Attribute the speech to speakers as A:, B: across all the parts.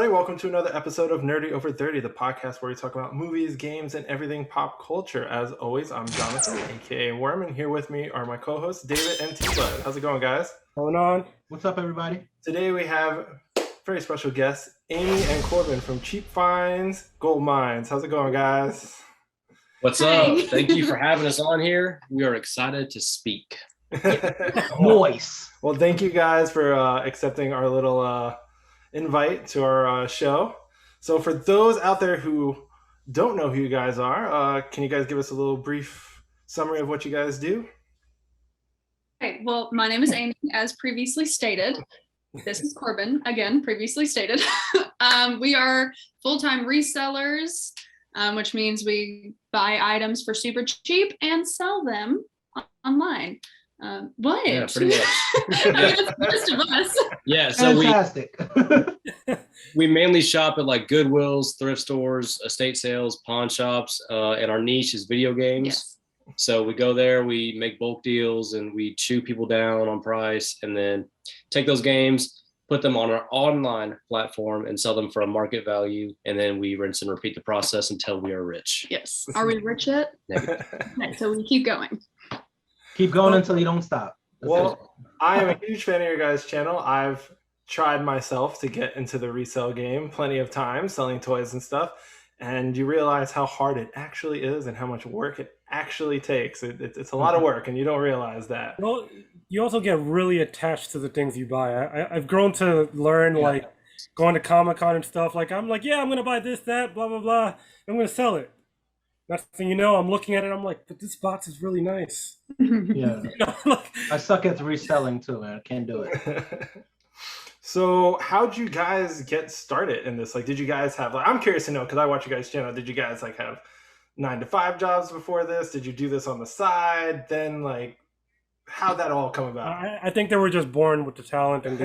A: everybody. Welcome to another episode of Nerdy Over 30, the podcast where we talk about movies, games, and everything pop culture. As always, I'm Jonathan, aka Worm, and here with me are my co-hosts, David and T-Bud. How's it going, guys?
B: Going on?
C: What's up, everybody?
A: Today we have very special guests, Aimee and Korbin from Cheap Finds Gold Mines. How's it going, guys?
D: What's up? Thank you for having us on here. We are excited to speak.
C: Noise.
A: Well, thank you guys for accepting our little invite to our show. So for those out there who don't know who you guys are, can you guys give us a little brief summary of what you guys do?
E: Okay, well, my name is Aimee, as previously stated. This is Korbin, again, previously stated. We are full-time resellers, which means we buy items for super cheap and sell them online. What?
D: Yeah, pretty much.
E: I mean, it's most of us.
D: Yeah, so
C: Fantastic.
D: we mainly shop at like Goodwills, thrift stores, estate sales, pawn shops, and our niche is video games.
E: Yes.
D: So we go there, we make bulk deals, and we chew people down on price, and then take those games, put them on our online platform, and sell them for a market value, and then we rinse and repeat the process until we are rich.
E: Yes. Are we rich yet? Okay, so we keep going.
C: Keep going until you don't stop.
A: Well, I am a huge fan of your guys' channel. I've tried myself to get into the resale game plenty of times, selling toys and stuff, and you realize how hard it actually is and how much work it actually takes. It's a lot of work, and you don't realize that.
B: Well, you also get really attached to the things you buy. I've grown to learn, like, going to Comic-Con and stuff. Like, I'm like, yeah, I'm going to buy this, that, blah, blah, blah. I'm going to sell it. Next thing you know, I'm looking at it, I'm like, but this box is really nice.
C: Yeah.
B: You know, like,
C: I suck at reselling too, man. I can't do it.
A: So how'd you guys get started in this? Like, did you guys have, like, I'm curious to know, because I watch your guys' channel, did you guys like have 9-to-5 jobs before this? Did you do this on the side? Then, like, how'd that all come about?
B: I think they were just born with the talent and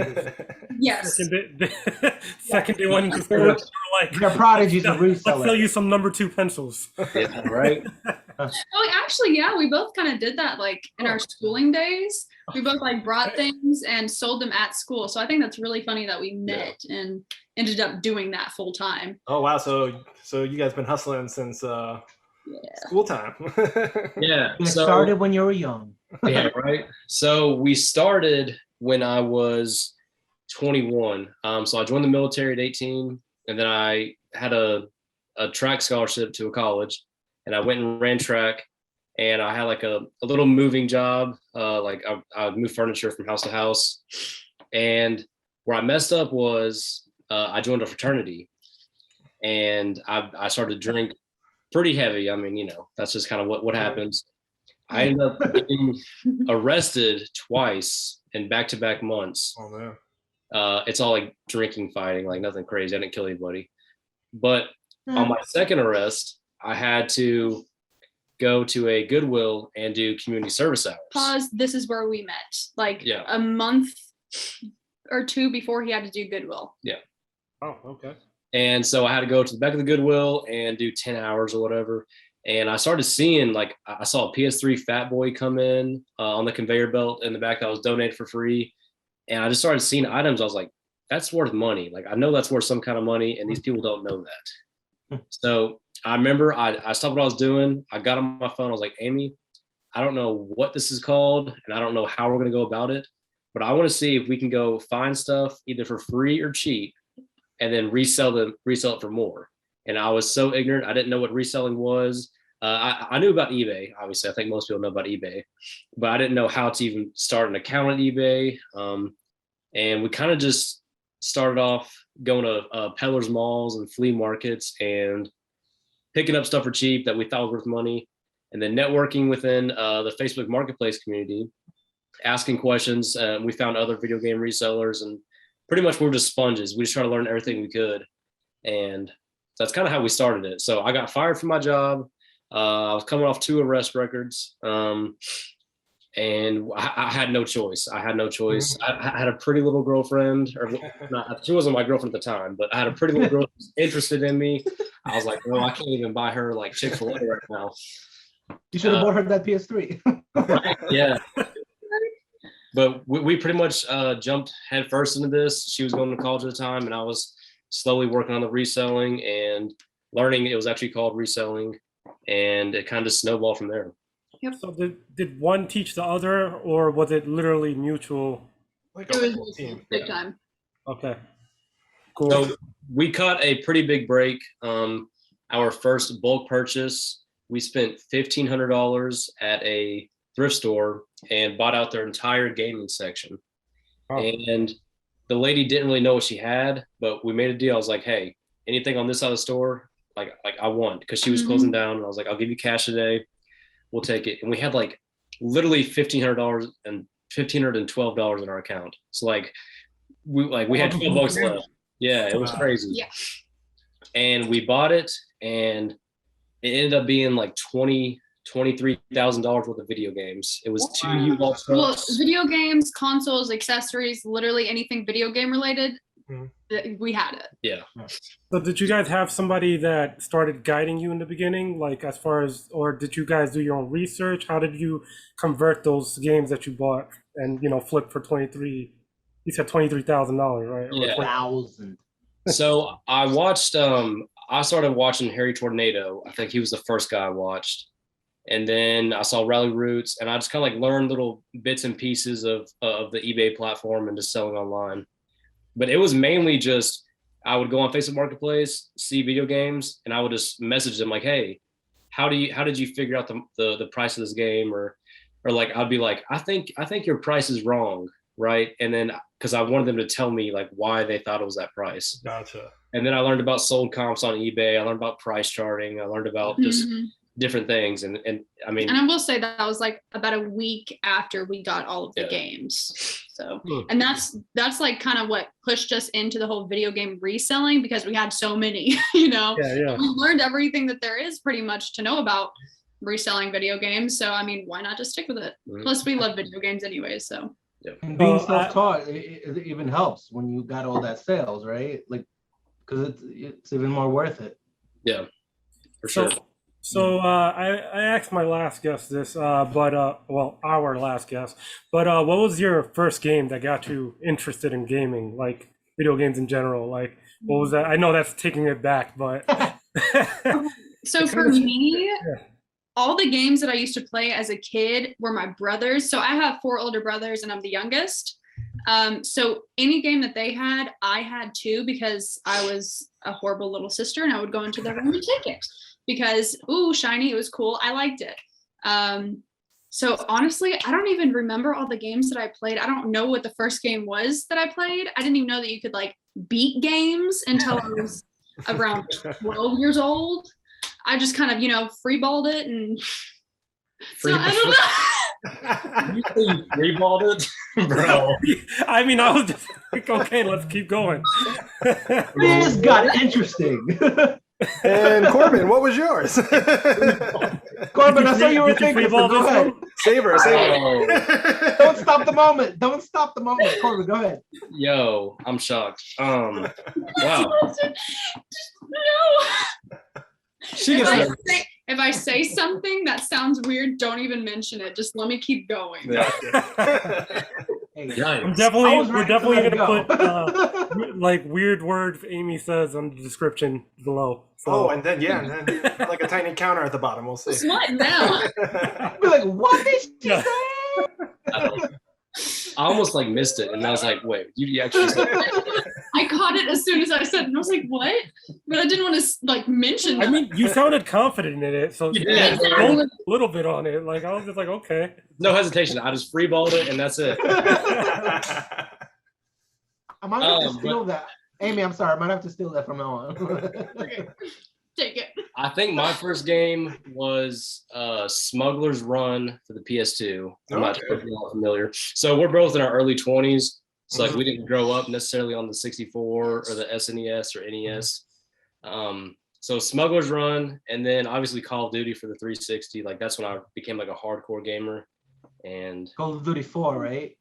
E: Yes.
B: second they went into school, they were like,
C: They're prodigies of
B: let's sell
C: resellers.
B: you some number 2 pencils.
D: Yeah, right?
E: Oh, actually, yeah, we both kind of did that, like, in our schooling days. We both, like, brought things and sold them at school. So I think that's really funny that we met and ended up doing that full time.
A: Oh, wow. So you guys been hustling since school time.
D: Yeah.
C: You
D: So,
C: started when you were young.
D: yeah, right? So we started when I was 21. So I joined the military at 18, and then I had a track scholarship to a college, and I went and ran track, and I had like a little moving job. Like I would move furniture from house to house, and where I messed up was I joined a fraternity, and I started to drink pretty heavy. I mean, you know, that's just kind of what happens. I ended up getting arrested twice in back-to-back months.
A: Oh, man.
D: It's all like drinking, fighting, like nothing crazy. I didn't kill anybody. But on my second arrest, I had to go to a Goodwill and do community service hours.
E: Pause. This is where we met. Like,
D: Yeah.
E: a month or two before he had to do Goodwill.
A: Oh, okay.
D: And so I had to go to the back of the Goodwill and do 10 hours or whatever. And I started seeing, like, I saw a PS3 Fat Boy come in on the conveyor belt in the back that was donated for free. And I just started seeing items. I was like, that's worth money. Like, I know that's worth some kind of money, and these people don't know that. So I remember I stopped what I was doing. I got on my phone. I was like, Aimee, I don't know what this is called, and I don't know how we're going to go about it, but I want to see if we can go find stuff either for free or cheap and then resell it for more. And I was so ignorant. I didn't know what reselling was. I knew about eBay. Obviously, I think most people know about eBay, but I didn't know how to even start an account at eBay. And we kind of just started off going to peddlers malls and flea markets and picking up stuff for cheap that we thought was worth money, and then networking within the Facebook Marketplace community, asking questions. We found other video game resellers, and pretty much we were just sponges. We just tried to learn everything we could, and that's kind of how we started it. So I got fired from my job. I was coming off 2 arrest records, and I had no choice. I had a pretty little girlfriend, or not, she wasn't my girlfriend at the time, but I had a pretty little girl who was interested in me. I was like, no, I can't even buy her like Chick-fil-A right now.
C: You should have bought her that PS3.
D: Right? Yeah. But we pretty much jumped headfirst into this. She was going to college at the time, and I was slowly working on the reselling and learning it was actually called reselling, and it kind of snowballed from there.
B: So did one teach the other, or was it literally mutual?
A: Like
E: It
A: a
E: was
A: whole team.
E: big time.
B: Okay, cool.
D: So we cut a pretty big break. Our first bulk purchase, we spent $1,500 at a thrift store and bought out their entire gaming section.
B: Oh.
D: And the lady didn't really know what she had, but we made a deal. I was like, hey, anything on this side of the store, like I want, because she was closing down. And I was like, I'll give you cash today. We'll take it. And we had like literally $1,500 and $1,512 in our account. So like we had 12 bucks left. Yeah, it was crazy.
E: Yeah.
D: And we bought it, and it ended up being like $23,000 worth of video games. It was 2 U-Haul trucks.
E: Well, video games, consoles, accessories, literally anything video game related, we had it.
D: Yeah.
B: So did you guys have somebody that started guiding you in the beginning, like as far as, or did you guys do your own research? How did you convert those games that you bought and flip for $23,000? You said $23,000, right?
D: Yeah.
C: 1,000.
D: So I watched. I started watching Harry Tornado. I think he was the first guy I watched, and then I saw Rally Roots, and I just kind of like learned little bits and pieces of the eBay platform and just selling online. But it was mainly just I would go on Facebook Marketplace, see video games, and I would just message them like, "Hey, how did you figure out the price of this game?" Or like I'd be like, I think your price is wrong, right? And then because I wanted them to tell me like why they thought it was that price.
A: Gotcha.
D: And then I learned about sold comps on eBay. I learned about price charting. I learned about just different things. And I mean,
E: and I will say that was like about a week after we got all of the games. So, and that's like kind of what pushed us into the whole video game reselling, because we had so many, we learned everything that there is pretty much to know about reselling video games. So, I mean, why not just stick with it? Plus we love video games anyway. So.
C: And being self-taught, it even helps when you got all that sales, right? Like, because it's even more worth it.
D: Yeah, for sure.
B: So I asked my last guest this, our last guest, but what was your first game that got you interested in gaming, like video games in general? Like, what was that? I know that's taking it back, but.
E: So for me, all the games that I used to play as a kid were my brothers. So I have 4 older brothers and I'm the youngest. So any game that they had, I had too, because I was a horrible little sister and I would go into their room and take it because, ooh, shiny, it was cool. I liked it. So honestly, I don't even remember all the games that I played. I don't know what the first game was that I played. I didn't even know that you could like beat games until I was around 12 years old. I just kind of, freeballed it and so I don't know.
D: You say you freeballed it? Bro.
B: I mean, I was just like, okay, let's keep going.
C: This got interesting.
A: And Korbin, what was yours?
C: Korbin, I saw you were thinking. So go ahead.
A: Save her.
C: Don't stop the moment. Korbin, go ahead.
D: Yo, I'm shocked. Wow.
E: No. If I say something that sounds weird, don't even mention it. Just let me keep going.
A: Yeah.
B: We're definitely gonna put like weird word Amy says on the description below. So.
A: And then like a tiny counter at the bottom. We'll see.
E: Smart now.
C: Be like, what did she say?
D: I almost like missed it, and I was like, "Wait, you actually said that?"
E: I caught it as soon as I said it, and I was like, "What?" But I didn't want to like mention.
B: I mean, you sounded confident in it, so
E: exactly.
B: a little bit on it. Like I was just like, okay,
D: no hesitation. I just freeballed it, and that's it.
C: I might have to steal that. Amy, I'm sorry. I might have to steal that from now on.
E: Okay. Take it.
D: I think my first game was Smuggler's Run for the PS2. I'm not sure if you're all familiar. So we're both in our early 20s. So like we didn't grow up necessarily on the 64 or the SNES or NES. So Smuggler's Run, and then obviously Call of Duty for the 360. Like that's when I became like a hardcore gamer. And
C: Call of Duty 4, right?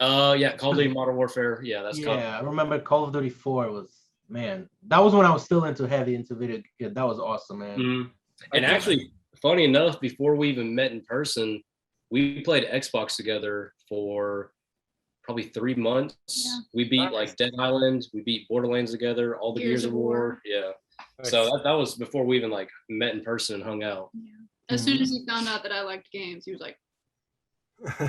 D: Yeah, Call of Duty Modern Warfare. Yeah, that's
C: I remember Call of Duty 4 was, man, that was when I was still into video. Yeah, that was awesome, man.
D: Mm-hmm. And actually, funny enough, before we even met in person, we played Xbox together for probably 3 months.
E: Yeah.
D: We beat like Dead Island, we beat Borderlands together, all the Gears of War. Yeah. So that was before we even like met in person and hung out.
E: Yeah. As soon as he found out that I liked games, he was like, free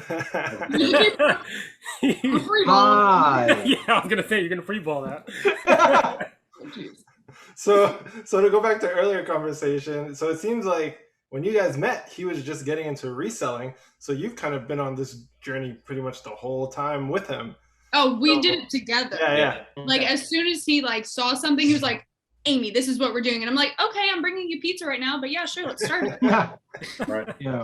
E: ball.
C: Hi.
B: Yeah, I was gonna say you're gonna free ball that.
A: So to go back to earlier conversation, so it seems like when you guys met, he was just getting into reselling. So you've kind of been on this journey pretty much the whole time with him.
E: Oh, we did it together.
A: Yeah.
E: Like as soon as he like saw something, he was like, Amy, this is what we're doing. And I'm like, okay, I'm bringing you pizza right now, but yeah, sure, let's start it.
D: Right.
C: Yeah.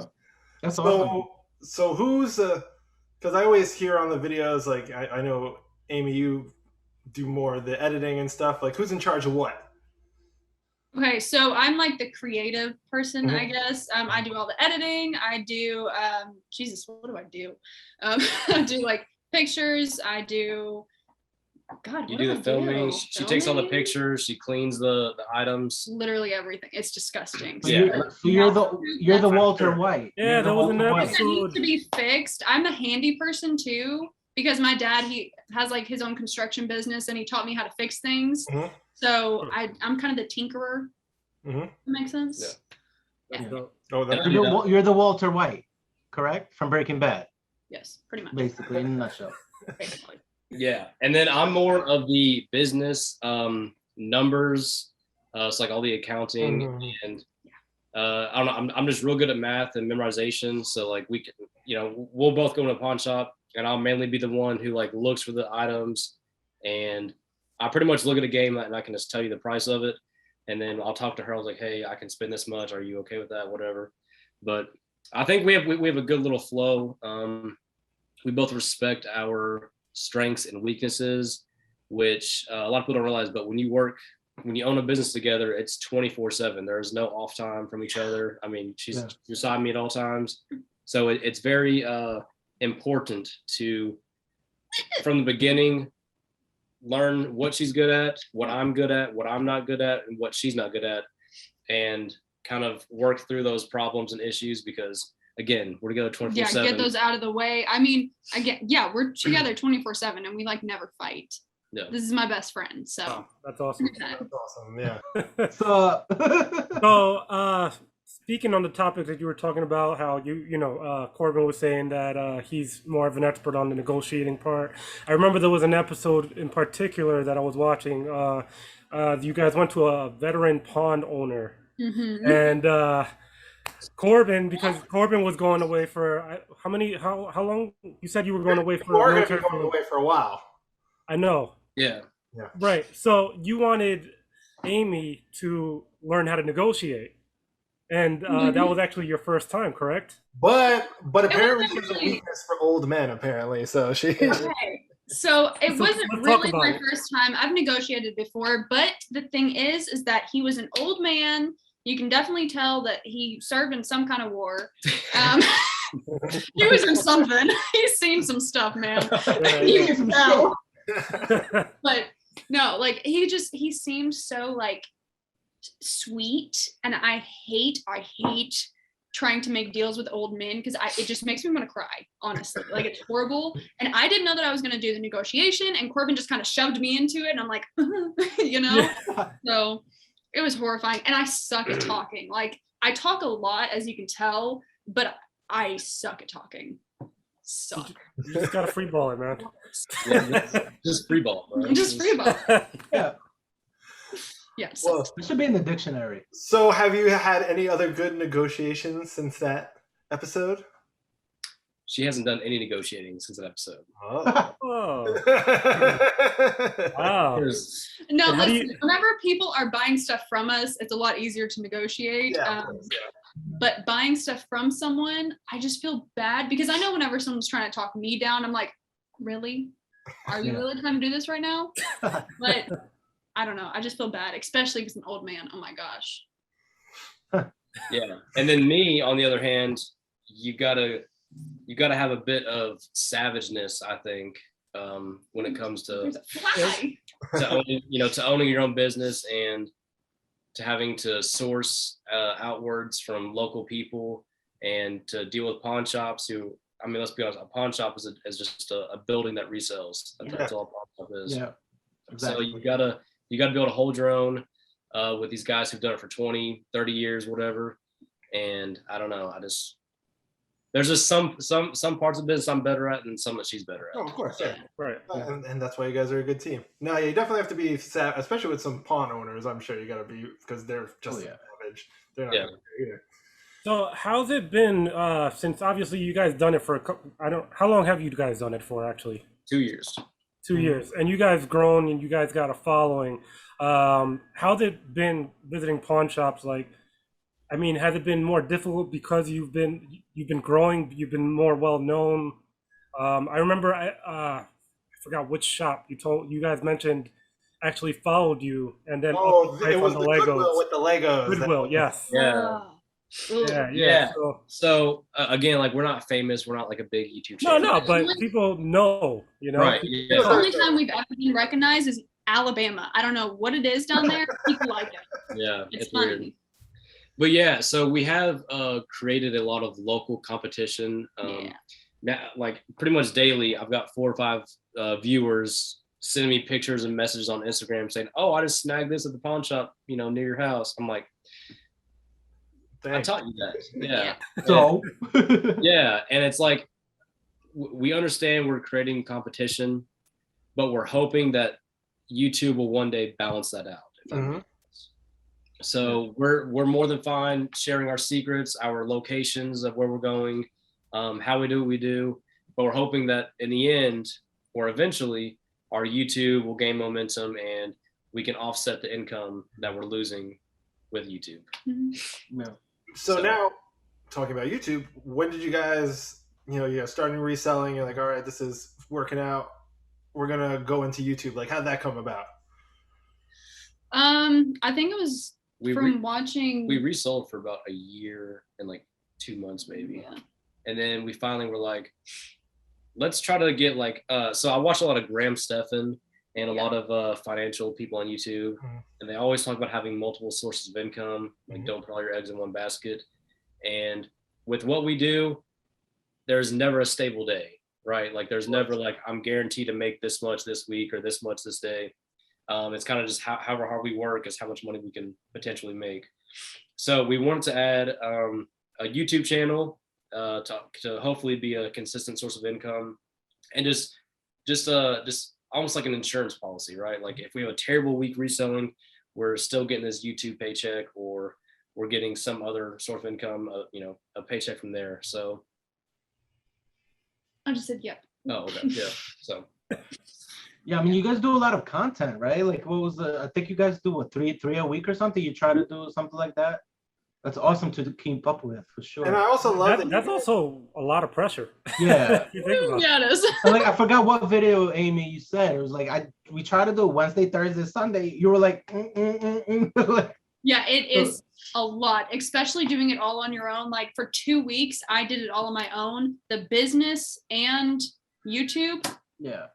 C: That's awesome.
A: So who's because I always hear on the videos, like I know Amy, you do more of the editing and stuff. Like who's in charge of what?
E: Okay, so I'm like the creative person,
A: Mhm.
E: I guess. I do all the editing. I do, Jesus, what do I do? I do like pictures. I do, God,
D: You
E: what
D: do
E: I
D: the filming.
E: do?
D: She takes all the
E: Filming?
D: pictures. She cleans the items.
E: Literally everything. It's disgusting.
C: So
D: Yeah.
C: you're the Walter White.
B: Yeah,
C: You're the
B: that was an
C: Walter White.
E: That needs to be fixed. I'm a handy person too, because my dad, he has like his own construction business and he taught me how to fix things.
A: Mhm.
E: So I'm kind of the tinkerer.
A: Mhm.
E: That makes sense?
D: Yeah.
E: Yeah.
A: Oh, that,
C: You're the Walter White, correct? From Breaking Bad,
E: Yes, pretty much.
C: basically, in a nutshell.
E: Basically.
D: Yeah. And then I'm more of the business numbers. It's like all the accounting
A: Mhm.
D: and I don't know. I'm just real good at math and memorization. So like we can, we'll both go in a pawn shop and I'll mainly be the one who like looks for the items and I pretty much look at a game and I can just tell you the price of it. And then I'll talk to her. I was like, hey, I can spend this much. Are you okay with that? Whatever. But I think we have a good little flow. We both respect our strengths and weaknesses, which a lot of people don't realize. But when you own a business together, it's 24/7. There's no off time from each other. I mean, she's beside me at all times. So it's very important to, from the beginning, learn what she's good at, what I'm good at, what I'm not good at, and what she's not good at, and kind of work through those problems and issues because again, we're together 24/7.
E: Yeah, get those out of the way. I mean, we're together 24/7 and we like never fight.
D: Yeah.
E: This is my best friend. So
B: Oh, that's awesome.
A: That's awesome. Yeah.
C: So,
B: So, speaking on the topic that you were talking about, how Korbin was saying that he's more of an expert on the negotiating part. I remember there was an episode in particular that I was watching. You guys went to a veteran pawn owner, and Korbin, because Korbin was going away for how long? You said you were going away for
A: We're gonna be going away for a while.
B: I know.
D: Yeah.
B: Right. So you wanted Amy to learn how to negotiate. And that was actually your first time, correct?
A: But apparently
E: wasn't
A: she has a
E: really-
A: weakness for old men, apparently. So she
E: Okay. So it
B: So
E: wasn't
B: let's talk
E: really
B: about
E: my
B: it.
E: first time. I've negotiated before, but the thing is that he was an old man. You can definitely tell that he served in some kind of war. He was in something. He's seen some stuff, man. You can tell. But no, like he seemed so like sweet, and I hate trying to make deals with old men because it just makes me want to cry, honestly. Like it's horrible. And I didn't know that I was going to do the negotiation, and Korbin just kind of shoved me into it, and I'm like, So it was horrifying. And I suck at talking. Like I talk a lot, as you can tell, but I suck at talking. Suck.
B: You just got to free ball it, man.
D: Yeah, just free ball, bro.
E: Just free ball.
C: yeah,
E: Yes.
A: Well,
C: it should be in the dictionary.
A: so have you had any other good negotiations since that episode?
D: She hasn't done any negotiating since that episode.
A: Oh.
B: Oh, wow.
E: No,
B: And how do
E: listen, whenever people are buying stuff from us, it's a lot easier to negotiate.
A: Yeah, of course, yeah.
E: But buying stuff from someone, I just feel bad because I know whenever someone's trying to talk me down, I'm like, really? Are you really trying to do this right now? But I don't know. I just feel bad, especially if it's an old man. Oh my gosh.
D: Yeah. And then me, on the other hand, you gotta have a bit of savageness, I think, when it comes to
E: There's a fly.
D: to owning your own business and to having to source outwards from local people and to deal with pawn shops who I mean, let's be honest, a pawn shop is just a building that resells. That's all a pawn shop is.
C: Yeah, exactly.
D: So you gotta be able to hold your own with these guys who've done it for 20, 30 years, whatever. And I don't know, there's just some parts of business I'm better at and some that she's better at.
A: Oh, of course, yeah.
B: Right.
A: And that's why you guys are a good team. No, you definitely have to be savvy, especially with some pawn owners. I'm sure you got to be, because they're just savage. They're not gonna do either.
B: So how's it been since obviously you guys done it for a couple, how long have you guys done it for actually?
D: 2 years.
B: 2 years. And you guys grown and you guys got a following. How's it been visiting pawn shops? Like, I mean, has it been more difficult because you've been growing, you've been more well known? I remember I forgot which shop you guys mentioned actually followed you, and then
A: it was the Goodwill with the Legos.
B: Goodwill, yes.
D: Yeah.
B: Yeah.
D: So again, like, we're not famous. We're not like a big YouTube channel.
B: No, but people know, you know.
D: Right.
E: The only time we've ever been recognized is Alabama. I don't know what it is down there. People like it.
D: Yeah,
E: it's
D: funny.
E: weird.
D: But yeah, so we have created a lot of local competition. Now, like, pretty much daily, I've got 4 or 5 viewers sending me pictures and messages on Instagram saying, "Oh, I just snagged this at the pawn shop, near your house." I'm like,
A: Thanks.
D: I taught you that. Yeah.
C: So
D: Yeah, and it's like, we understand we're creating competition, but we're hoping that YouTube will one day balance that out. If that makes sense. So we're more than fine sharing our secrets, our locations of where we're going, how we do what we do, but we're hoping that in the end, or eventually, our YouTube will gain momentum and we can offset the income that we're losing with YouTube.
C: yeah.
A: So now, talking about YouTube, when did you guys, you're starting reselling, you're like, all right, this is working out, we're going to go into YouTube. Like, how'd that come about?
E: I think it was watching.
D: We resold for about a year and like 2 months maybe.
E: Yeah.
D: And then we finally were like, let's try to get like, so I watch a lot of Graham Stephan and a lot of financial people on YouTube. And they always talk about having multiple sources of income, like don't put all your eggs in one basket. And with what we do, there's never a stable day, right? Like, there's never like, I'm guaranteed to make this much this week or this much this day. It's kind of just however hard we work is how much money we can potentially make. So we wanted to add a YouTube channel to hopefully be a consistent source of income, and just almost like an insurance policy, right? Like, if we have a terrible week reselling, we're still getting this YouTube paycheck, or we're getting some other sort of income, a paycheck from there. So
E: I just said yep.
D: Oh, okay. Yeah. So
C: Yeah, I mean, you guys do a lot of content, right? Like, what was I think you guys do three a week or something? You try to do something like that? That's awesome to keep up with, for sure.
A: And I also love
B: that's also a lot of pressure.
C: Yeah.
B: You think about it.
E: Yeah, it is.
C: And like, I forgot what video, Amy, you said. It was like, we try to do Wednesday, Thursday, Sunday. You were like, like,
E: yeah, it is a lot, especially doing it all on your own. Like, for 2 weeks, I did it all on my own, the business and YouTube.
C: yeah.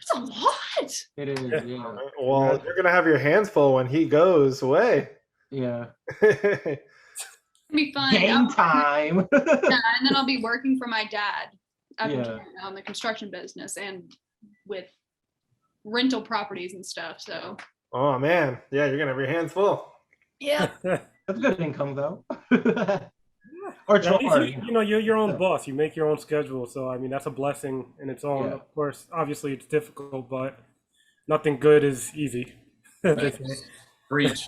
E: It's a lot.
C: It is, yeah.
A: Well, you're going to have your hands full when he goes away.
C: Yeah.
E: It'll be fun.
C: Game time.
E: Yeah, and then I'll be working for my dad up
C: Yeah.
E: in the construction business and with rental properties and stuff. So.
A: Oh, man. Yeah, you're going to have your hands full.
E: Yeah.
C: That's good income, though. Or
B: At least
C: chore.
B: you're your own boss. You make your own schedule. So, I mean, that's a blessing in its own.
C: Yeah.
B: Of course, obviously, it's difficult, but nothing good is easy. They say.
D: preach.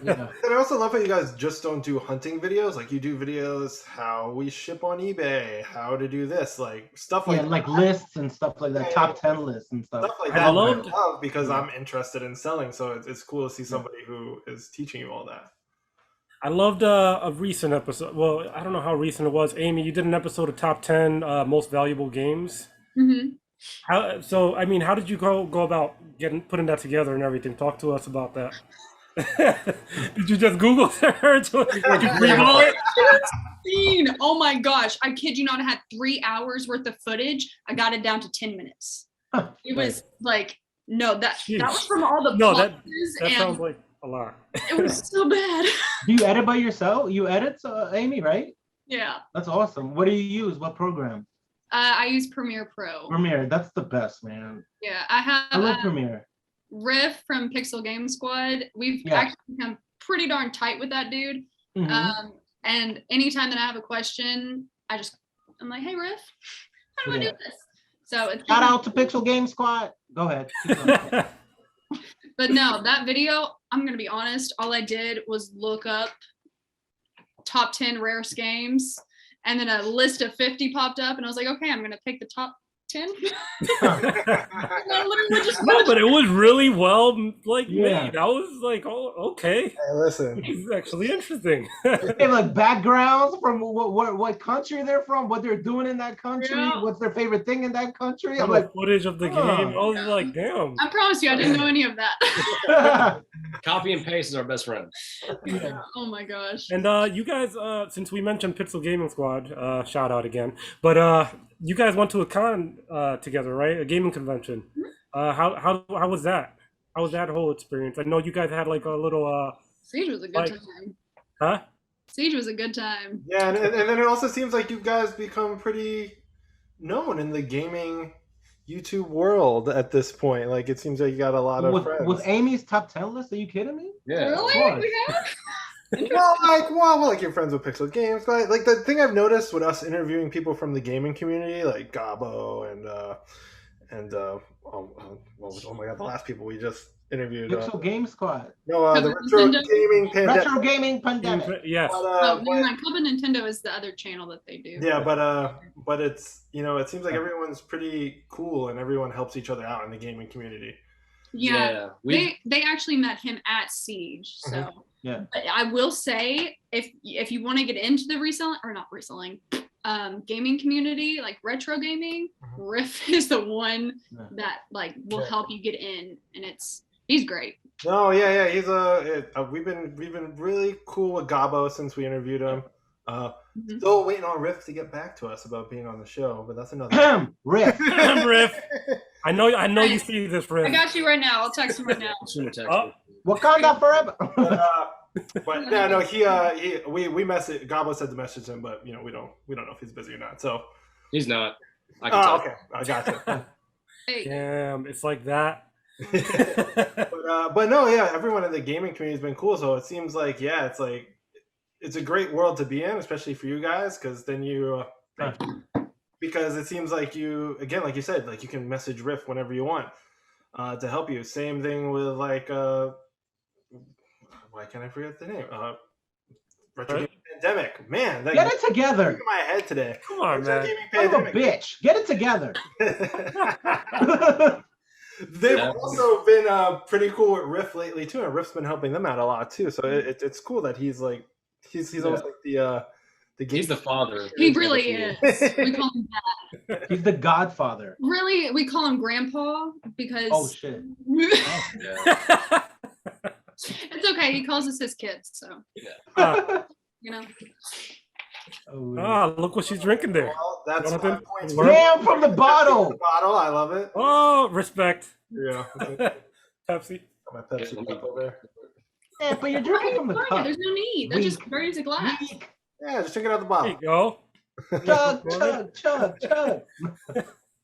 C: Yeah.
A: And I also love how you guys just don't do hunting videos. Like, you do videos how we ship on eBay, how to do this, like stuff like
C: Yeah, like lists and stuff like that, top 10 lists and stuff.
A: stuff like
B: I
A: that. I
B: loved-
A: love because I'm interested in selling, so it's cool to see somebody who is teaching you all that.
B: I loved a recent episode. Well, I don't know how recent it was. Amy, you did an episode of top 10 most valuable games.
E: Mm-hmm.
B: So, I mean, how did you go about putting that together and everything? Talk to us about that. Did you just Google search? Did you Google it?
E: Oh my gosh, I kid you not, I had 3 hours worth of footage. I got it down to 10 minutes. It was like, no, that was from all the
B: that
E: and
B: sounds like a lot.
E: it was so bad.
C: Do you edit by yourself? You edit, Amy, right?
E: Yeah.
C: That's awesome. What do you use? What program?
E: I use Premiere Pro.
C: Premiere, that's the best, man.
E: Yeah, I have
C: I love Premiere.
E: Riff from Pixel Game Squad. We've
C: Yeah.
E: actually become pretty darn tight with that dude.
C: Mhm.
E: And anytime that I have a question, I'm like, hey Riff, how do I do this? So it's
C: Shout out to Pixel Game Squad. Go ahead.
E: But no, that video, I'm gonna be honest, all I did was look up top 10 rarest games, and then a list of 50 popped up, and I was like, okay, I'm gonna pick the top 10.
B: No, but it was really well made. I was like, oh, okay.
A: Hey, listen,
B: This is actually interesting.
C: They have like backgrounds from what country they're from, what they're doing in that country,
E: Yeah.
C: what's their favorite thing in that country. I'm
B: Some
C: like,
B: footage of the game. I was like, damn.
E: I promise you, I didn't know any of that.
D: Copy and paste is our best friend.
E: Oh my gosh.
B: And you guys, since we mentioned Pixel Gaming Squad, shout out again. But you guys went to a con together, right? A gaming convention. How was that? How was that whole experience? I know you guys had like a little
E: Siege was a good
B: like-
E: time.
B: huh?
E: Siege was a good time.
A: yeah, and then it also seems like you guys become pretty known in the gaming YouTube world at this point. Like it seems like you got a lot of friends.
C: with Amy's top 10 list, are you kidding me?
D: Yeah.
C: course.
E: Really? We have?
A: well, like you're friends with Pixel Games, but like the thing I've noticed with us interviewing people from the gaming community, like Gabo and oh my god, the last people we just interviewed.
C: Pixel Game Squad.
A: No, the Retro
E: Nintendo?
A: Gaming Pandemic.
C: Retro Gaming Pandemic.
B: Yes.
E: Oh, never mind. Club of Nintendo is the other channel that they do.
A: Yeah, but it's it seems like everyone's pretty cool and everyone helps each other out in the gaming community.
E: Yeah.
D: We
E: They actually met him at Siege. So
C: Yeah.
E: but I will say if you want to get into the gaming community, like retro gaming, Riff is the one that like will help you get in, and he's great.
A: No, yeah, he's we've been really cool with Gabo since we interviewed him. Still waiting on Riff to get back to us about being on the show, but that's another.
C: Riff.
B: Riff. I know you see this, Riff.
E: I got you right now. I'll text him right now.
C: Wakanda forever.
A: But yeah, no, we messaged. Gabo said to message him, but we don't know if he's busy or not. So
D: He's not. I can tell.
A: okay, I got you.
E: Hey,
B: Damn, it's like that.
A: But no, yeah, everyone in the gaming community has been cool. So it seems like it's a great world to be in, especially for you guys, because then because it seems like you, again, like you said, like you can message Riff whenever you want to help you. Same thing with like why can't I forget the name? Retro Gaming Pandemic. Man, that
C: Get it together.
A: in my head today.
B: Come on,
A: Retro
B: man.
A: Gaming
C: Son of a
A: Pandemic.
C: bitch. Get it together.
A: They've also been pretty cool with Riff lately too, and Riff's been helping them out a lot too. So it's cool that he's almost like the
D: He's the father.
E: he really is. We call him that.
C: He's the godfather.
E: Really, we call him Grandpa because
C: Oh, shit.
D: Yeah.
E: it's okay. He calls us his kids, so
B: Ah,
C: Oh,
B: look what she's drinking there.
A: Well, that's
B: Jonathan,
A: 5 points.
B: learn-
C: Damn from the bottle.
A: Bottle, I love it.
B: Oh, respect.
A: Yeah,
B: Pepsi.
A: my Pepsi cup over there.
C: Yeah, but you're drinking from the cup.
E: There's no need. That just burns a glass.
C: Weak.
A: Yeah, just drink it out the
B: There
A: bottle.
B: you go.
C: Chug.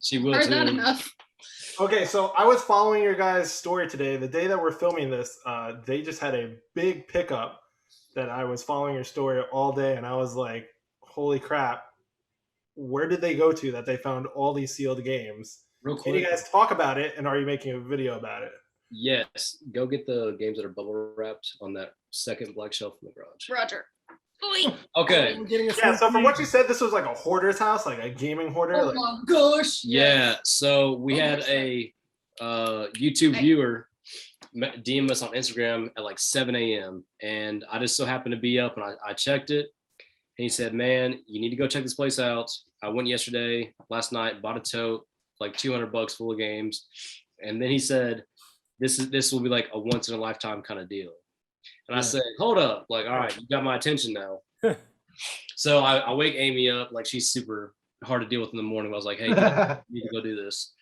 D: She will
E: Heard that
D: too.
E: enough.
A: Okay, so I was following your guys' story today. The day that we're filming this, they just had a big pickup that I was following your story all day, and I was like, holy crap, where did they go to that they found all these sealed games?
D: Real
A: Can you
D: quick.
A: guys talk about it, and are you making a video about it?
D: Yes. Go get the games that are bubble wrapped on that second black shelf in the garage.
E: Roger. Oi.
D: Okay.
B: We're getting a
A: Yeah, so from
B: sneak
A: what you said, this was like a hoarder's house, like a gaming hoarder.
E: Oh
A: Like,
E: my gosh.
D: Yeah. So we
E: Oh,
D: had
E: that's
D: a YouTube viewer DM us on Instagram at like 7 a.m. And I just so happened to be up and I checked it. And he said, man, you need to go check this place out. I went last night, bought a tote, like $200 full of games. And then he said, this will be like a once in a lifetime kind of deal. And I said, hold up, like, all right, you got my attention now. So I wake Amy up, like she's super hard to deal with in the morning. I was like, hey, you need to go do this.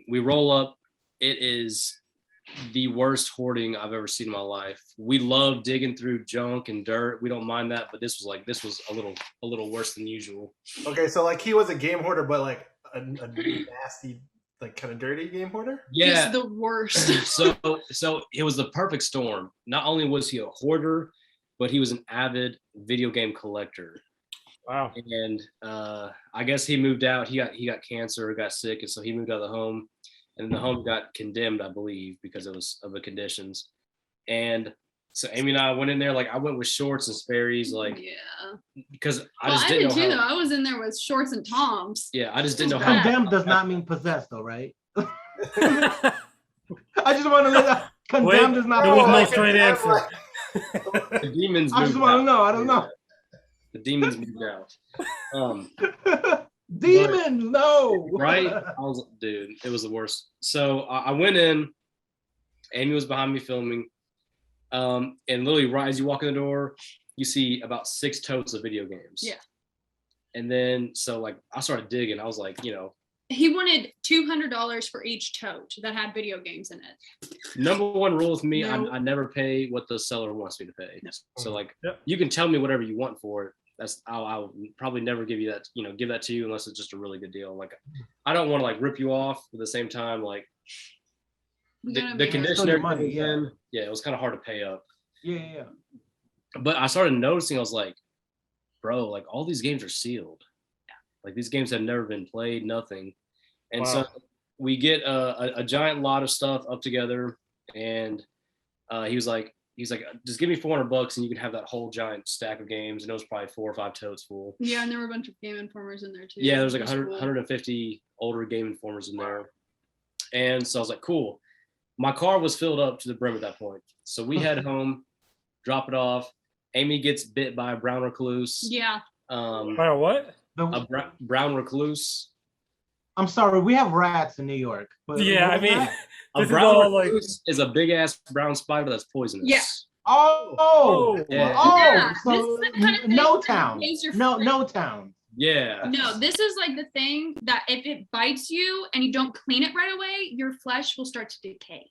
D: We roll up. It is the worst hoarding I've ever seen in my life. We love digging through junk and dirt. We don't mind that, but this was a little worse than usual.
A: Okay, so like he was a game hoarder, but like a nasty, like kind of dirty game hoarder.
D: Yeah,
E: Just the worst.
D: so it was the perfect storm. Not only was he a hoarder, but he was an avid video game collector.
B: Wow.
D: And I guess he moved out. He got cancer, got sick, and so he moved out of the home. And the home got condemned, I believe, because of the conditions. And so Amy and I went in there, like I went with shorts and Sperry's, like because I
E: did too. Though I was in there with shorts and Toms.
D: Yeah, I just didn't know how.
C: Condemned does not mean possessed, though, right? I just want to know. Condemned does not.
B: There was no straight answer.
D: The demons.
C: I just want to know. I don't know.
D: The demons moved out.
C: Demons, no.
D: Right? Dude, it was the worst. So I went in. Amy was behind me filming. And literally, right as you walk in the door, you see about 6 totes of video games.
E: Yeah.
D: And then, so like, I started digging. I was like,
E: he wanted $200 for each tote that had video games in it.
D: Number one rule with me,
E: No.
D: I never pay what the seller wants me to pay.
E: No.
D: So like,
B: Yep.
D: you can tell me whatever you want for it. I'll probably never give you that, give that to you unless it's just a really good deal. Like, I don't want to like rip you off, but at the same time, like the conditioner,
C: money,
D: yeah, it was kind of hard to pay up.
C: Yeah.
D: But I started noticing, I was like, bro, like all these games are sealed. Like these games have never been played, nothing. And so we get a giant lot of stuff up together, and he was like, just give me $400 and you can have that whole giant stack of games. And it was probably 4 or 5 totes full.
E: Yeah, and there were a bunch of Game Informers in there too.
D: Yeah, there was like 150 older Game Informers in there. And so I was like, cool. My car was filled up to the brim at that point. So we head home, drop it off. Amy gets bit by a brown recluse.
E: Yeah.
B: By a what?
D: A brown recluse.
C: I'm sorry, we have rats in New York. But
B: Yeah, I mean,
D: A brown recluse is a big ass brown spider that's poisonous.
E: Yeah.
C: So no town. No town.
D: Yeah.
E: No, this is like the thing that if it bites you and you don't clean it right away, your flesh will start to decay.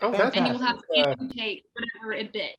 A: Oh, that's
E: And you will have to amputate whatever it bit.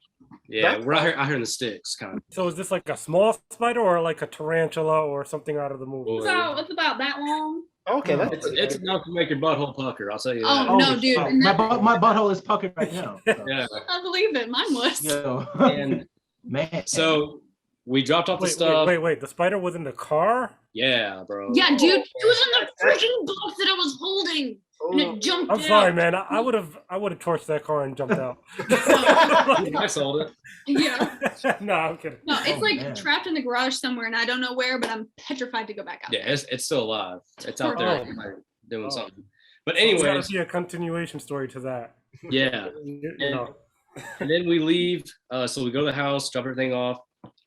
D: Yeah, we're out here in the sticks, kind of.
B: So is this like a small spider or like a tarantula or something out of the movie?
E: It's about that long.
A: Okay,
D: it's enough to make your butthole pucker. I'll tell you
E: Oh,
D: that.
E: no, dude.
C: My butthole is puckered right now. So.
D: Yeah.
E: I believe it. Mine was.
C: Yo.
D: And
C: man.
D: So we dropped off the stuff.
B: Wait. The spider was in the car?
D: Yeah, bro.
E: Yeah, dude. It was in the freaking box that I was holding. And it jumped
B: I'm
E: out.
B: sorry, man. I would have torched that car and jumped out.
D: I sold it.
E: Yeah.
B: No, I'm kidding.
E: No, it's trapped in the garage somewhere, and I don't know where, but I'm petrified to go back out.
D: Yeah, it's still alive. It's out there doing something. But
B: There's
D: anyway,
B: gotta be a continuation story to that.
D: Yeah. And then we leave. So we go to the house, drop everything off,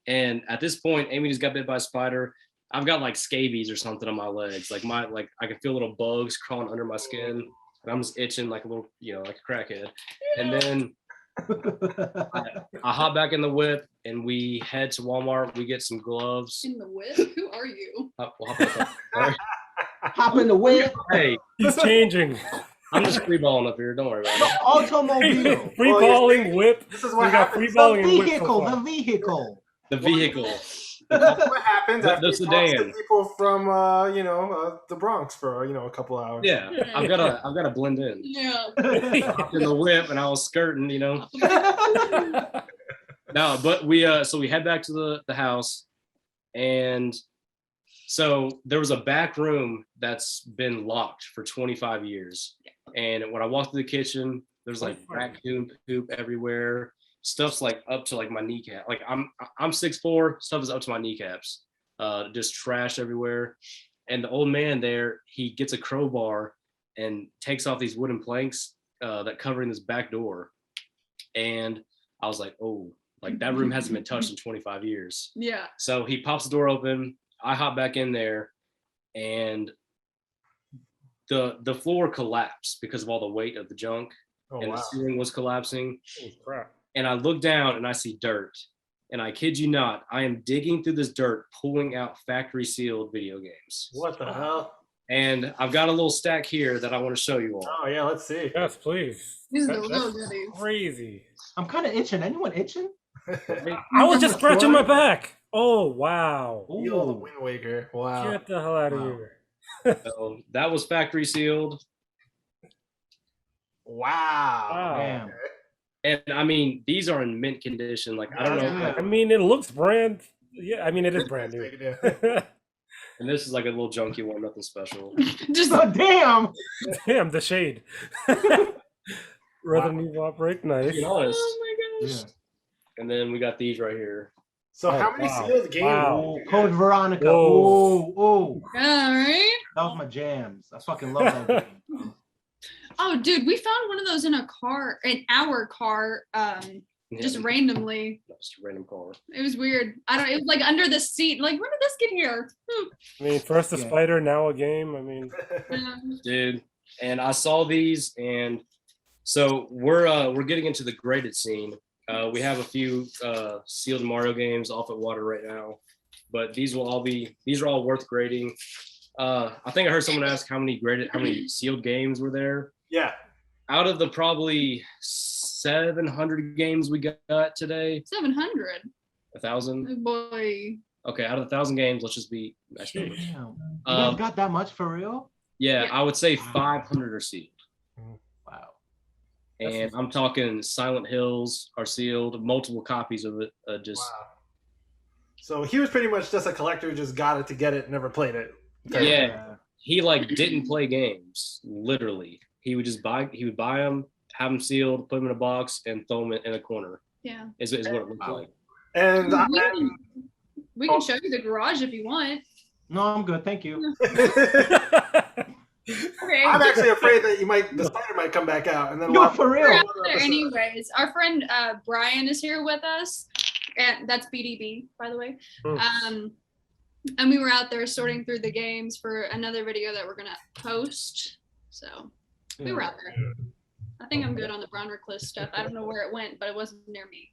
D: and at this point, Amy just got bit by a spider. I've got like scabies or something on my legs. Like I can feel little bugs crawling under my skin, and I'm just itching like a little, like a crackhead. And then I hop back in the whip, and we head to Walmart. We get some gloves.
E: In the whip? Who are you?
C: Hop in the whip.
D: Hey,
B: he's changing.
D: I'm just freeballing up here. Don't worry about it.
C: Automobile.
B: Freeballing whip.
A: This is what
B: we got
A: happens.
B: freeballing
C: The
B: and whip.
C: vehicle.
B: So
C: The vehicle.
D: The vehicle.
A: That's what happens
D: The
A: after you talk
D: sedan.
A: to people from the Bronx for a couple hours.
D: Yeah, I've got to blend in.
E: Yeah.
D: Hopped in the whip, and I was skirting, No, but we head back to the house, and so there was a back room that's been locked for 25 years. And when I walked through the kitchen, there's like raccoon poop everywhere. Stuff's like up to like my kneecap. Like I'm 6'4", stuff is up to my kneecaps. Just trash everywhere. And the old man there, he gets a crowbar and takes off these wooden planks that cover in this back door. And I was like, oh, like that room hasn't been touched in 25 years.
E: Yeah.
D: So he pops the door open. I hop back in there, and the floor collapsed because of all the weight of the junk, and the ceiling was collapsing.
B: Holy crap.
D: And I look down and I see dirt. And I kid you not, I am digging through this dirt, pulling out factory sealed video games.
A: What the hell?
D: And I've got a little stack here that I want to show you all.
A: Oh yeah, let's see.
B: Yes, please.
E: These are the
B: That's
E: real goodies.
B: crazy.
C: I'm kind of itching. Anyone itching?
B: I was just scratching my back. Oh wow!
A: Yo, the
C: Ooh.
A: Wind Waker. Wow.
B: Get the hell out of
C: Wow.
B: here!
D: So that was factory sealed.
A: Wow.
B: Wow.
C: Damn.
D: And I mean, these are in mint condition. Like, I don't know.
C: Yeah.
B: I mean, it looks brand. Yeah, I mean, it is brand new.
D: And this is like a little junky one, nothing special.
E: Just
C: Oh, damn.
B: Damn, the shade. Resident Evil Outbreak, nice.
D: Being honest.
E: oh my gosh.
C: Yeah.
D: And then we got these right here.
A: So
B: Oh,
A: how many
B: wow.
A: sealed games?
B: Wow.
C: Oh, Code Veronica.
B: Whoa.
C: Oh,
E: Yeah, right?
C: that was my jams. I fucking love that game.
E: Oh, dude, we found one of those in our car, just
D: Yeah,
E: randomly.
D: just a random car.
E: It was weird. It was like under the seat. Like, when did this get here?
B: I mean, first a
C: Yeah.
B: spider, now a game. I mean,
D: Dude. And I saw these, and so we're getting into the graded scene. We have a few sealed Mario games off at water right now, but these are all worth grading. I think I heard someone ask how many sealed games were there.
A: Yeah.
D: Out of the probably 700 games we got today,
E: 700.
D: 1,000.
E: Oh boy.
D: Okay, out of 1,000 games, let's just be nice numbers.
C: Damn. You guys
D: Um,
C: got that much for real?
D: Yeah,
E: Yeah.
D: I would say 500 are sealed.
C: Wow.
D: And I'm talking Silent Hills are sealed, multiple copies of it. Just
A: Wow. So he was pretty much just a collector, just got it to get it, never played it.
D: Yeah. He like didn't play games. Literally, he would buy them, have them sealed, put them in a box, and throw them in a corner.
E: Yeah.
D: Is what it looked
C: Wow.
D: like.
A: And
E: We can show you the garage if you want.
C: No, I'm good. Thank you.
E: Okay.
A: I'm actually afraid that the spider might come back out, and then
C: Yo,
A: we'll
C: for
E: We're
C: real.
E: out there anyways. Our friend Brian is here with us, and that's BDB, by the way. And we were out there sorting through the games for another video that we're gonna post. So we were out there. I think I'm good on the Brown Recluse stuff. I don't know where it went, but it wasn't near me.